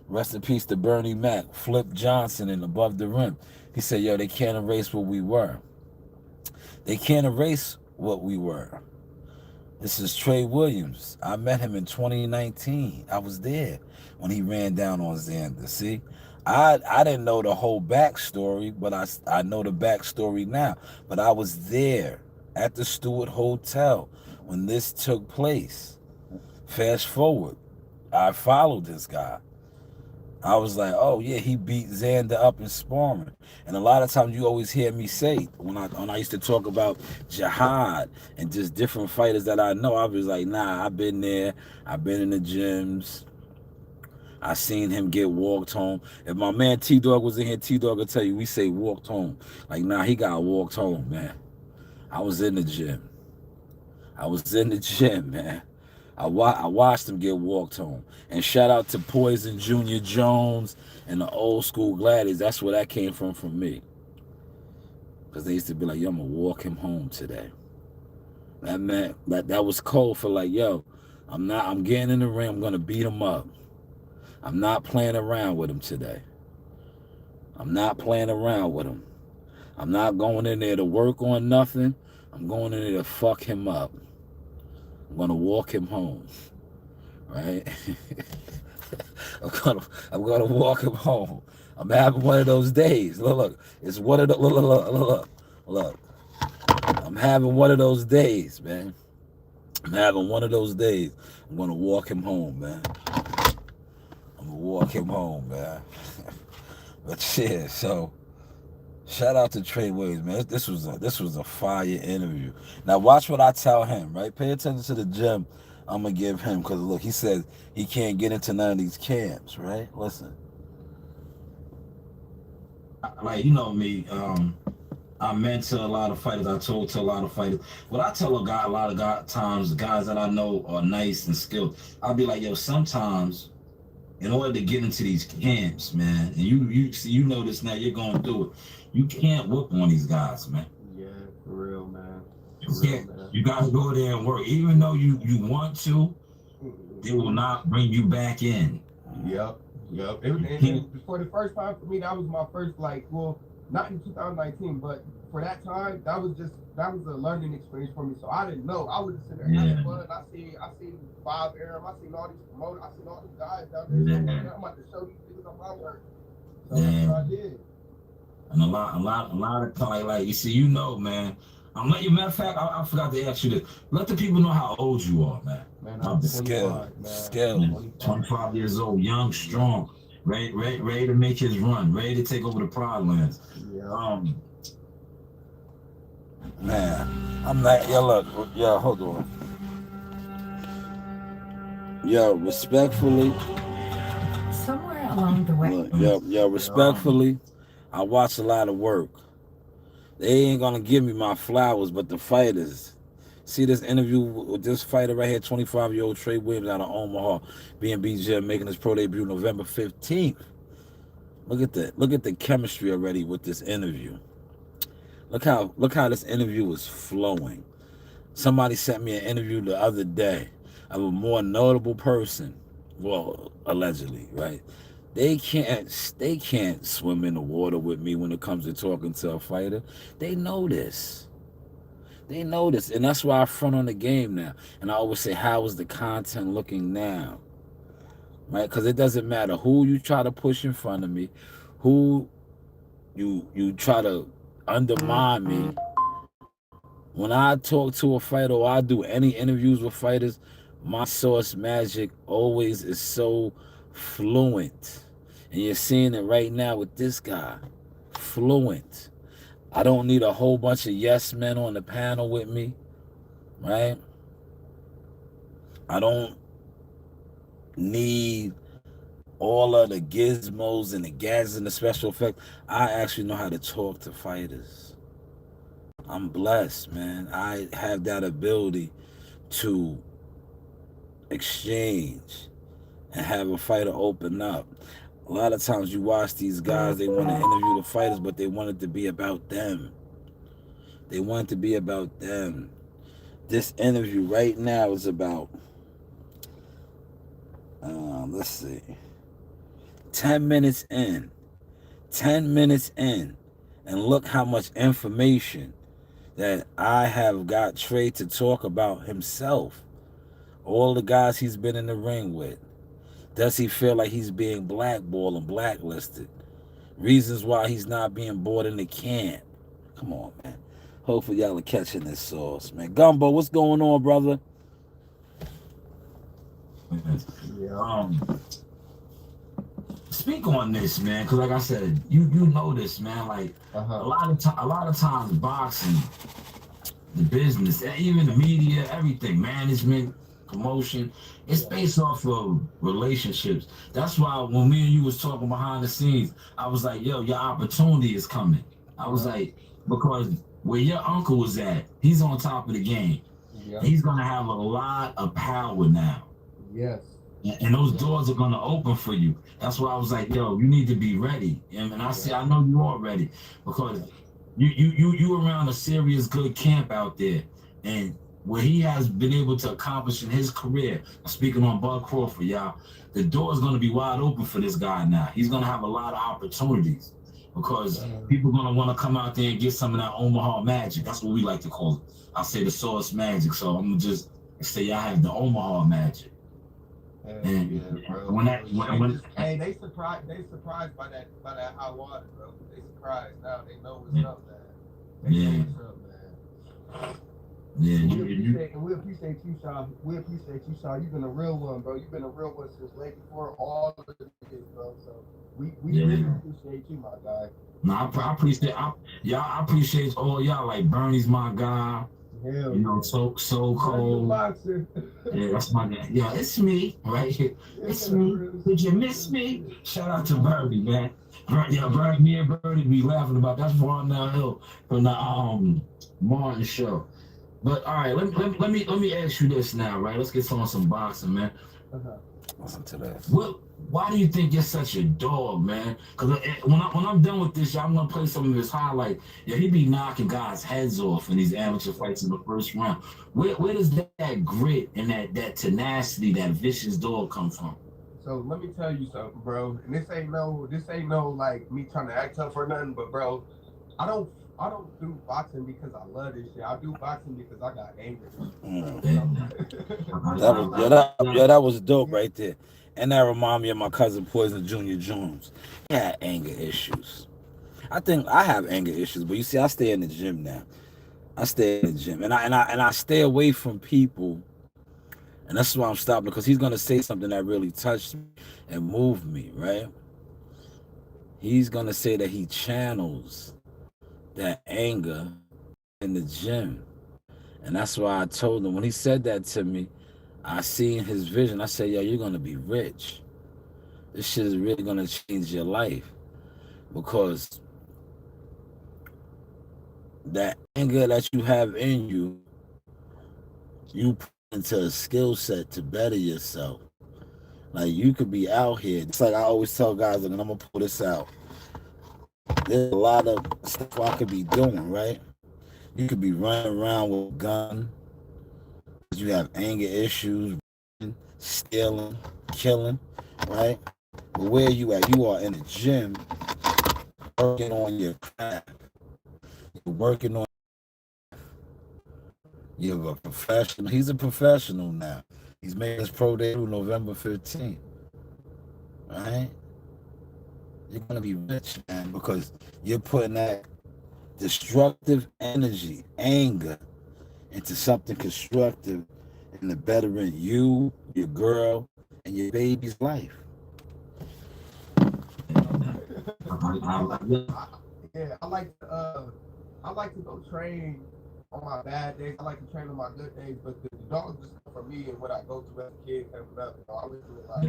rest in peace to Bernie Mac, flipped Johnson in Above the Rim. He said, yo, they can't erase what we were. They can't erase what we were. This is Trey Williams. I met him in 2019. I was there when he ran down on Xander. See, I didn't know the whole backstory, but I know the backstory now. But I was there at the Stewart Hotel when this took place. Fast forward, I followed this guy. I was like, oh yeah, he beat Xander up in sparring. And a lot of times you always hear me say, when I used to talk about Jihad and just different fighters that I know, I was like, nah, I've been there. I've been in the gyms. I seen him get walked home. If my man T-Dog was in here, T-Dog will tell you, we say walked home. Like, nah, he got walked home, man. I was in the gym. Man. I watched him get walked home. And shout out to Poison Junior Jones and the old school Gladys. That's where that came from me. Because they used to be like, yo, I'm going to walk him home today. That man, that was cold for like, yo, I'm getting in the ring. I'm going to beat him up. I'm not playing around with him today. I'm not going in there to work on nothing. I'm going in there to fuck him up. I'm gonna walk him home, right? I'm gonna walk him home. I'm having one of those days. Look. It's one of the look. I'm having one of those days, man. I'm gonna walk him home, man. But yeah, so shout out to Trey Williams, man. This was a fire interview. Now watch what I tell him, right? Pay attention to the gem I'm gonna give him, because look, he said he can't get into none of these camps, right? Listen. Like, me, I mentor a lot of fighters. I told to a lot of fighters. What I tell a lot of times, guys that I know are nice and skilled, I'll be like, yo, sometimes in order to get into these camps, man, and you know this now, you're going through it. You can't whoop on these guys, man. Yeah, for real, man. You gotta go there and work. Even though you want to, they will not bring you back in. Yep. And for the first time for me, that was my first, not in 2019, but for that time, that was a learning experience for me. So I didn't know. I was just sitting there having fun. I seen Bob Arum. I seen all these promoters. I seen all these guys down there. So I'm about to show these niggas my work. So that's what I did. And a lot of time, like you see, man, Let you. Matter of fact, I forgot to ask you this. Let the people know how old you are, man. Man, My I'm bad. Skill. 25, man. Skill. 25 years old, young, strong, ready to make his run, ready to take over the Pride Lands. Yeah. Man, I'm not. Yo, look. Yo, hold on. Yo, respectfully. Somewhere along the way. Look, yo, respectfully. I watch a lot of work. They ain't gonna give me my flowers, but the fighters. See this interview with this fighter right here, 25-year-old Trey Williams out of Omaha, being BJ, making his pro debut November 15th. Look at that. Look at the chemistry already with this interview. Look how this interview is flowing. Somebody sent me an interview the other day of a more notable person. Well, allegedly, right? They can't swim in the water with me when it comes to talking to a fighter. They know this. They know this. And that's why I front on the game now. And I always say, how is the content looking now? Right? Because it doesn't matter who you try to push in front of me, who you try to undermine me. When I talk to a fighter or I do any interviews with fighters, my source magic always is so fluent. And you're seeing it right now with this guy. Fluent. I don't need a whole bunch of yes men on the panel with me, right? I don't need all of the gizmos and the gadgets and the special effects. I actually know how to talk to fighters. I'm blessed, man. I have that ability to exchange and have a fighter open up. A lot of times you watch these guys, they want to interview the fighters, but they want it to be about them. They want it to be about them. This interview right now is about, let's see, 10 minutes in. 10 minutes in. And look how much information that I have got Trey to talk about himself. All the guys he's been in the ring with. Does he feel like he's being blackballed and blacklisted? Reasons why he's not being brought into camp. Come on, man. Hopefully y'all are catching this sauce, man. Gumbo, what's going on, brother? Yeah. Speak on this, man, because like I said, you know this, man. Like a lot of times, boxing, the business, even the media, everything, management, promotion, it's based off of relationships. That's why when me and you was talking behind the scenes, I was like, yo, your opportunity is coming. I was like, because where your uncle was at, he's on top of the game. Yeah. He's gonna have a lot of power now. Yes. And those doors are gonna open for you. That's why I was like, yo, you need to be ready. And I said, I know you are ready because you around a serious good camp out there. And what he has been able to accomplish in his career, speaking on Bud Crawford, y'all, the door is going to be wide open for this guy now. He's going to have a lot of opportunities because people are going to want to come out there and get some of that Omaha magic. That's what we like to call it. I say the source magic. So I'm going to just say y'all have the Omaha magic. Hey, they surprised by that hot water, bro. They surprised now. They know what's up, man. They know what's up, man. Yeah, we appreciate you, Sean. We appreciate you, Sean. You've been a real one, bro. You've been a real one since way before all of this, bro. So we really appreciate you, my guy. No, I appreciate I appreciate all y'all. Like Bernie's my guy. Hell, you know, so cold. Yeah, that's my guy. Yeah, it's me right here. It's me. Did you miss me? Shout out to Bernie, man. Bernie, me and Bernie be laughing about that's Ron Hill from the Martin show. But all right, let me ask you this now, right? Let's get on some boxing, man. Listen to that. Why do you think you're such a dog, man? Because when I'm done with this, I'm gonna play some of his highlight. Yeah, he be knocking guys' heads off in these amateur fights in the first round. Where does that grit and that tenacity, that vicious dog come from? So let me tell you something, bro. And this ain't no like me trying to act tough or nothing, but bro, I don't do boxing because I love this shit. I do boxing because I got anger. That was dope right there. And that remind me of my cousin Poison Jr. Jones. He had anger issues. I think I have anger issues, but you see, I stay in the gym now. I stay in the gym, and I stay away from people, and that's why I'm stopping, because he's gonna say something that really touched me and moved me, right? He's gonna say that he channels that anger in the gym, and that's why I told him when he said that to me. I seen his vision. I said, "Yo, you're gonna be rich. This shit is really gonna change your life because that anger that you have in you, you put into a skill set to better yourself. Like you could be out here. It's like I always tell guys, like, and I'm gonna pull this out. There's a lot of stuff I could be doing, right? You could be running around with a gun. You have anger issues, stealing, killing, right? But where you at? You are in the gym working on your craft. You're working on. You're a professional. He's a professional now. He's making his pro debut November 15th. Right? You're gonna be rich, man, because you're putting that destructive energy, anger, into something constructive and the bettering you, your girl, and your baby's life. Yeah, I like to go train on my bad days. I like to train on my good days, but the dogs is for me and what I go through as a kid coming up. You know, I went through a lot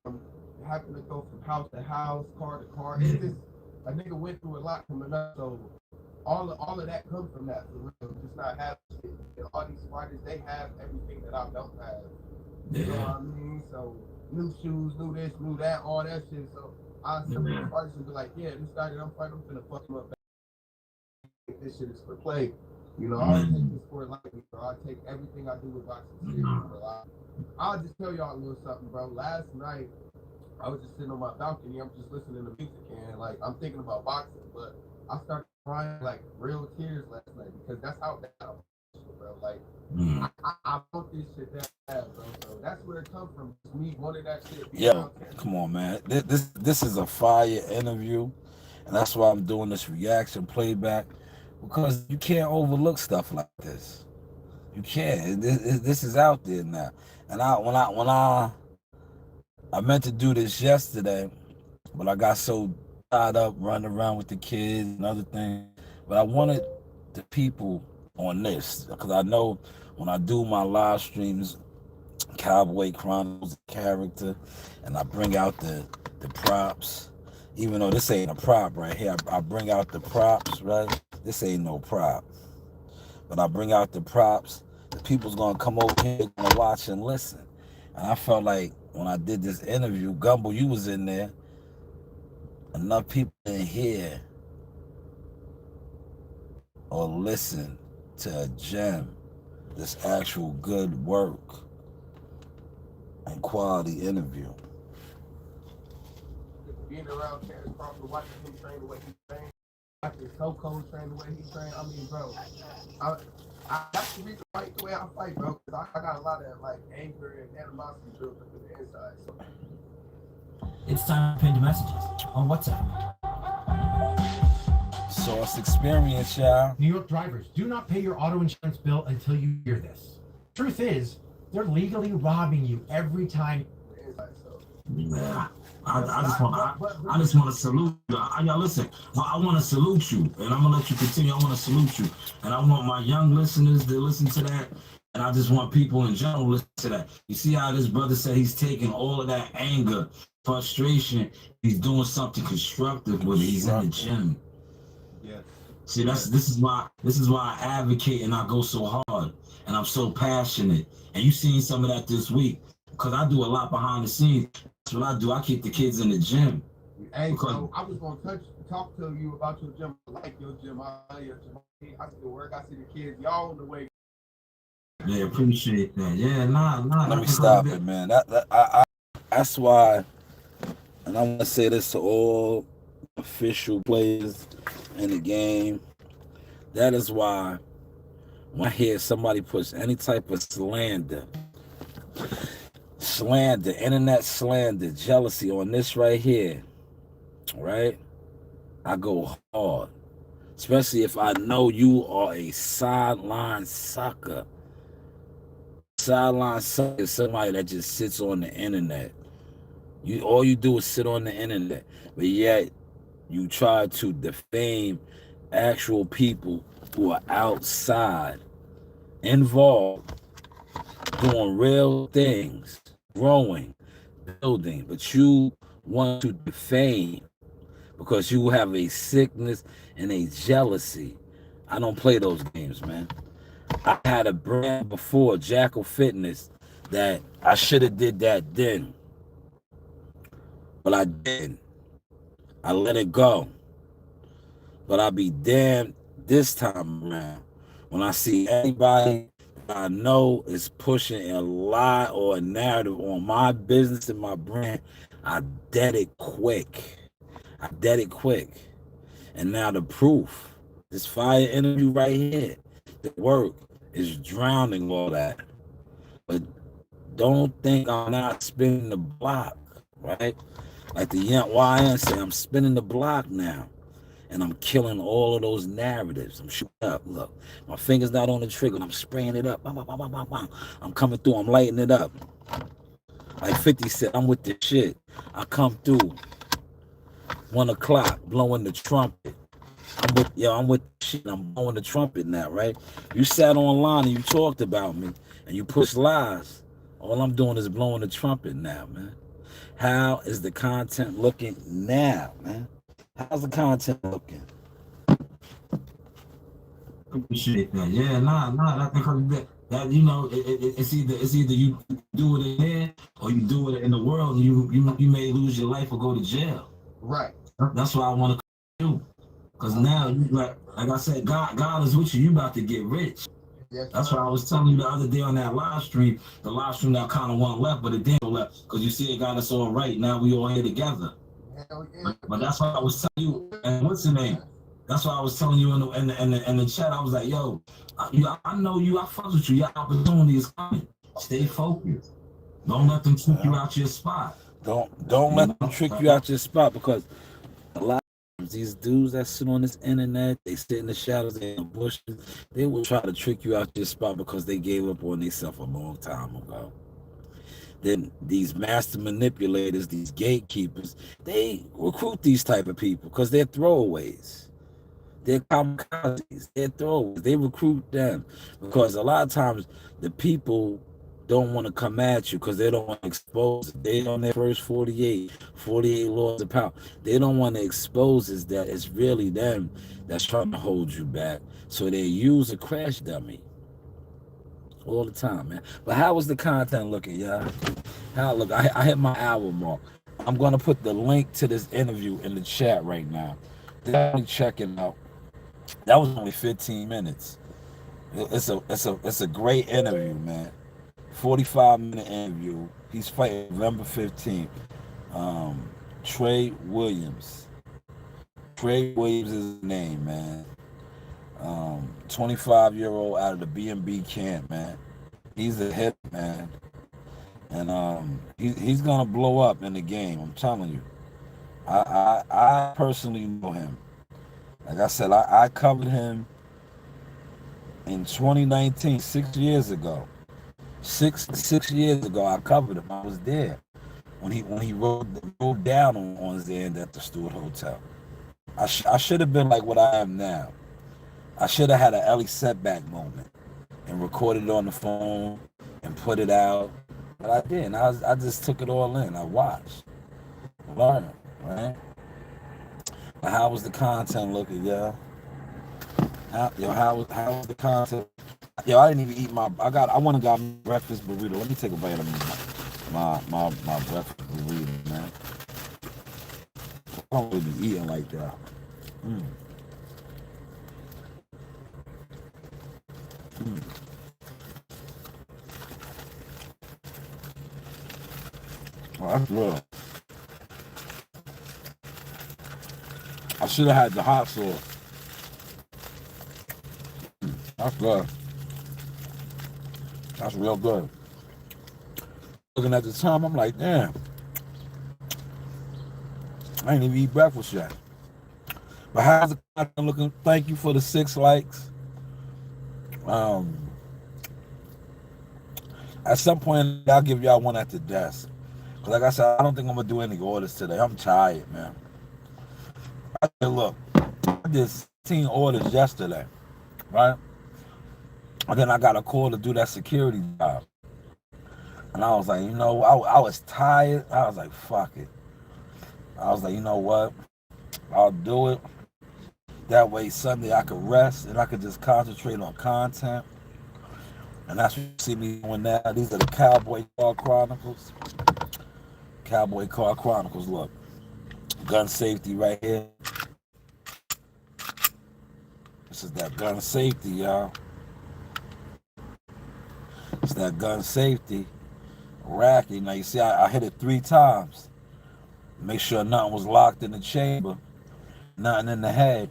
from having to go from house to house, car to car. It's just a nigga went through a lot coming up, so all of that comes from that, for real. Just not having shit. You know, all these fighters, they have everything that I don't have. You know what I mean? So new shoes, new this, new that, all that shit. So I some of the fighters would be like, yeah, this guy that I'm fighting, I'm finna fuck him up. This shit is for play. You know, I don't take this sport lightly, bro. I take everything I do with boxing serious, bro. I'll just tell y'all a little something, bro. Last night, I was just sitting on my balcony. I'm just listening to music, and like I'm thinking about boxing, but I started crying like real tears last night because that's how bad I'm, bro. Like I want this shit that bad, bro. So that's where it comes from. It's me wanting that shit. Yo, come on, man. This is a fire interview, and that's why I'm doing this reaction playback, because you can't overlook stuff like this. You can't. This is out there now, and I meant to do this yesterday, but I got so tied up running around with the kids and other things. But I wanted the people on this, because I know when I do my live streams, Cowboy Chronicles character, and I bring out the props, even though this ain't a prop right here, I bring out the props, right? This ain't no prop, but I bring out the props. The people's gonna come over here, gonna watch and listen. And I felt like when I did this interview, Gumbo, you was in there. Enough people in here or listen to a gem, this actual good work and quality interview. Being around Terrence Crawford, watching him train the way he trained, watching Coco train the way he trained. I mean, bro, that's the reason I fight the way I fight, bro. Because I got a lot of like anger and animosity built up in the inside. So. It's time to pin messages on WhatsApp. Source experience, y'all. New York drivers, do not pay your auto insurance bill until you hear this. Truth is, they're legally robbing you every time. Yeah. I just want to salute you. Y'all listen, I want to salute you, and I'm gonna let you continue. I want to salute you, and I want my young listeners to listen to that, and I just want people in general to listen to that. You see how this brother said he's taking all of that anger, frustration, he's doing something constructive with it. He's in the gym. Yeah. See, this is why I advocate and I go so hard, and I'm so passionate. And you seen some of that this week, because I do a lot behind the scenes. That's what I do. I keep the kids in the gym. Hey, so I was gonna talk to you about your gym. I like your gym. I like your gym. I see the work. I see the kids. Y'all on the way. Yeah, appreciate that. Yeah, nah. Let me stop it, man. That's why, and I want to say this to all official players in the game. That is why when I hear somebody push any type of slander, internet slander, jealousy on this right here, right? I go hard. Especially if I know you are a sideline sucker. Sideline sucker is somebody that just sits on the internet. All you do is sit on the internet, but yet you try to defame actual people who are outside, involved, doing real things, growing, building, but you want to defame because you have a sickness and a jealousy. I don't play those games, man. I had a brand before, Jackal Fitness, that I should have did that then, but I didn't. I let it go. But I'll be damned this time around when I see anybody that I know is pushing a lie or a narrative on my business and my brand. I dead it quick. And now the proof, this fire interview right here, the work is drowning all that. But don't think I'm not spinning the block, right? Like the YN say, I'm spinning the block now. And I'm killing all of those narratives. I'm shooting up. Look, my finger's not on the trigger. I'm spraying it up. I'm coming through. I'm lighting it up. Like 50 said, I'm with the shit. I come through 1 o'clock, blowing the trumpet. I'm with the shit. I'm blowing the trumpet now, right? You sat online and you talked about me and you pushed lies. All I'm doing is blowing the trumpet now, man. How is the content looking now, man? How's the content looking? Appreciate that. Yeah, nah. That you know, it's either you do it in there or you do it in the world, and you may lose your life or go to jail. Right. That's why I want to do. Because now, like I said, God is with you. You about to get rich. Yes, that's why I was telling you the other day on that live stream. The live stream that kind of went left, but it didn't go left because you see it got us all right. Now we all here together. Hell yeah. But that's why I was telling you. And what's your name? That's why I was telling you in the chat. I was like, yo, I know you. I fuck with you. Your opportunity is coming. Stay focused. Don't let them trick you out your spot. Don't let them trick you out your spot, because a lot of times these dudes that sit on this internet, they sit in the shadows, they in the bushes, they will try to trick you out your spot because they gave up on themselves a long time ago. Then these master manipulators, these gatekeepers, they recruit these type of people because they're throwaways. They're kamikazes. They're throwaways. They recruit them because a lot of times the people don't want to come at you because they don't want to expose it. They on their first 48 laws of power. They don't want to expose it that it's really them that's trying to hold you back. So they use a crash dummy all the time, man. But how was the content looking, y'all? I hit my hour mark. I'm gonna put the link to this interview in the chat right now. Definitely check it out. That was only 15 minutes. It's a great interview, man. 45-minute interview. He's fighting November 15th. Trey Williams. Trey Williams is his name, man. 25-year-old out of the B&B camp, man. He's a hit, man. And he's gonna blow up in the game. I'm telling you. I personally know him. Like I said, I covered him in 2019, 6 years ago. Six years ago, I covered him. I was there when he rode down on his end at the Stewart Hotel. I should have been like what I am now. I should have had an Ellie setback moment and recorded it on the phone and put it out, but I didn't. I just took it all in. I watched, learned, right? But how was the content looking, y'all? How was the content? Yo, I didn't even eat I went and got breakfast burrito. Let me take a bite of my breakfast burrito, man. I don't really be eating like that. Oh, that's good. I should have had the hot sauce. That's good. That's real good. Looking at the time, I'm like, damn. I ain't even eat breakfast yet. But how's the content looking? Thank you for the 6 likes. At some point, I'll give y'all one at the desk. Cause like I said, I don't think I'm gonna do any orders today. I'm tired, man. I said, look, I did 16 orders yesterday, right? And then I got a call to do that security job. And I was like, you know, I was tired. I was like, fuck it. I was like, you know what? I'll do it. That way Sunday I could rest and I could just concentrate on content. And that's what you see me doing now. These are the Cowboy Car Chronicles. Cowboy Car Chronicles, look. Gun safety right here. This is that gun safety, y'all. It's that gun safety. Racky. Now you see I hit it 3 times. Make sure nothing was locked in the chamber. Nothing in the head.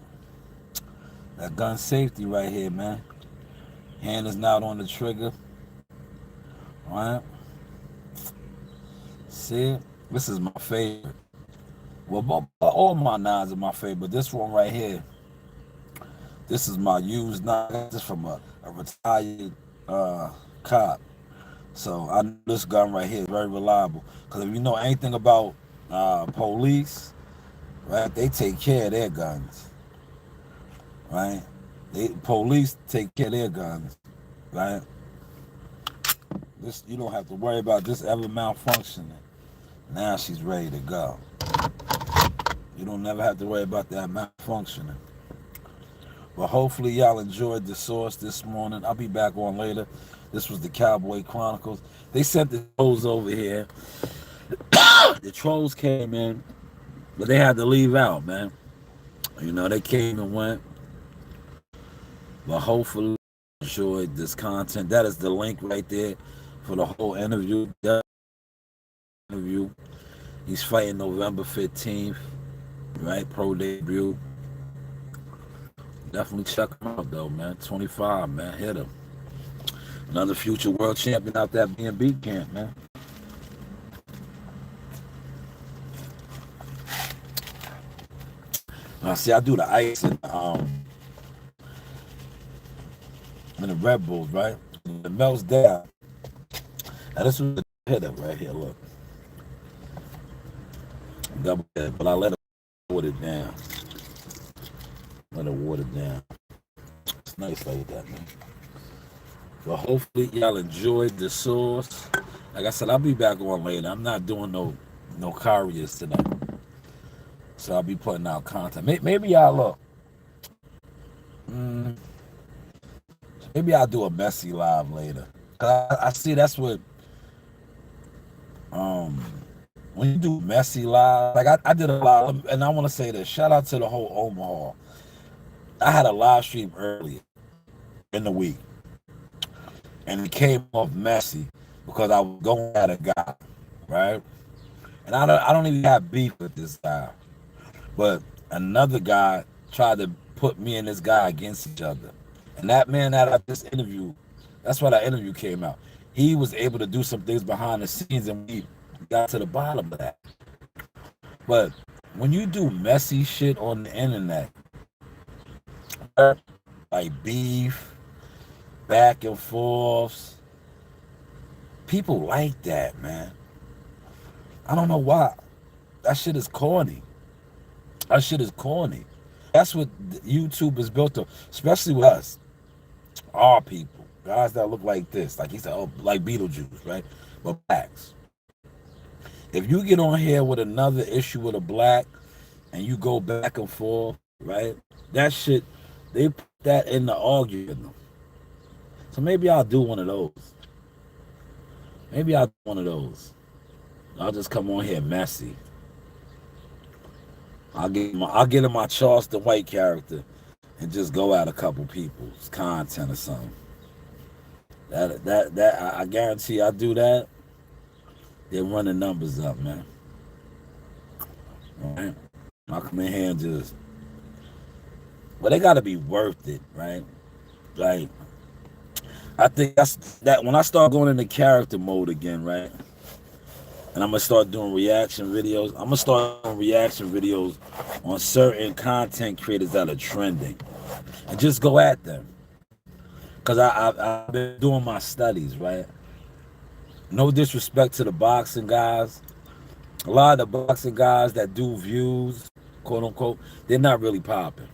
That gun safety right here, man. Hand is not on the trigger. Alright. See it? This is my favorite. Well, all my 9s are my favorite, but this one right here. This is my used 9. This is from a retired cop. So I know this gun right here is very reliable. Because if you know anything about police, right, they take care of their guns. Right? Police take care of their guns. Right? This, you don't have to worry about this ever malfunctioning. Now she's ready to go. You don't never have to worry about that malfunctioning. But hopefully y'all enjoyed the source this morning. I'll be back on later. This was the Cowboy Chronicles. They sent the trolls over here. The trolls came in, but they had to leave out, man. You know, they came and went. But hopefully you enjoyed this content. That is the link right there for the whole interview. He's fighting November 15th, right? Pro debut. Definitely check him out, though, man. 25, man. Hit him. Another future world champion out that B&B camp, man. Now, see, I do the ice in the Red Bulls, right? When it melts down. Now, this was the hitter right here, look. Double hit, but I let it water down. Let it water down. It's nice like that, man. But hopefully y'all enjoyed the source. Like I said, I'll be back on later. I'm not doing no carriers tonight. So I'll be putting out content. Maybe y'all look. Maybe I'll do a messy live later. I see that's what when you do messy live, like I did a live, and I want to say this. Shout out to the whole Omaha. I had a live stream earlier in the week. And it came off messy because I was going at a guy, right? And I don't even have beef with this guy. But another guy tried to put me and this guy against each other. And that man that I just interviewed, that's why that interview came out. He was able to do some things behind the scenes and we got to the bottom of that. But when you do messy shit on the internet, like beef, back and forths, people like that, man. I don't know why. That shit is corny. That shit is corny. That's what YouTube is built on, especially with us, our people, guys that look like this, like he said, oh, like Beetlejuice, right? But blacks. If you get on here with another issue with a black and you go back and forth, right? That shit, they put that in the argument. So maybe I'll do one of those. Maybe I'll do one of those. I'll just come on here messy. I'll get in my Charleston White character and just go at a couple people's content or something. That I guarantee I do that. They're running numbers up, man. All right. I'll come in here and just, but they gotta be worth it, right? Like, I think that's that when I start going into character mode again, right? And I'm gonna start doing reaction videos. I'm gonna start doing reaction videos on certain content creators that are trending, and just go at them. Cause I've been doing my studies, right? No disrespect to the boxing guys. A lot of the boxing guys that do views, quote unquote, they're not really popping.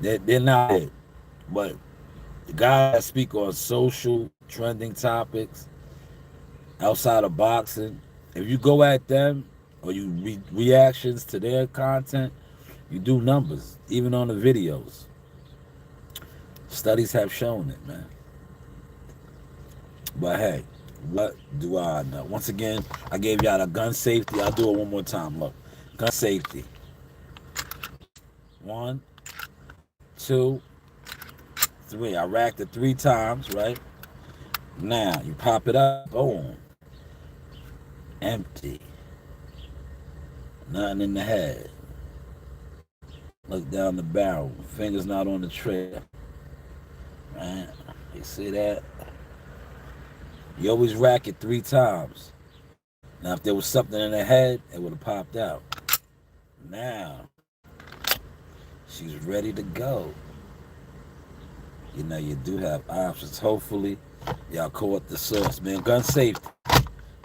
They're not it. But the guys that speak on social trending topics outside of boxing, if you go at them or you read reactions to their content, you do numbers, even on the videos. Studies have shown it, man. But hey, what do I know? Once again, I gave y'all the gun safety. I'll do it one more time. Look, gun safety. 1, 2, 3. I racked it 3 times, right? Now you pop it up. Boom. Empty. Nothing in the head. Look down the barrel. Fingers not on the trigger. Right? You see that? You always rack it 3 times. Now, if there was something in the head, it would have popped out. Now, she's ready to go. You know, you do have options. Hopefully, y'all caught the sauce, man. Gun safety.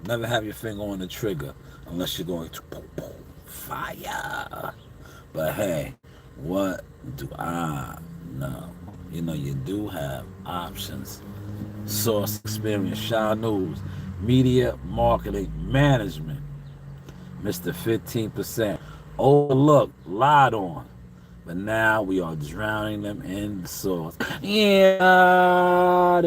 Never have your finger on the trigger unless you're going to boom, boom, fire. But hey, what do I know? You know, you do have options. Source Experience, Shaw News, Media Marketing Management, Mr. 15%. Overlooked, lied on. But now we are drowning them in the sauce. Yeah,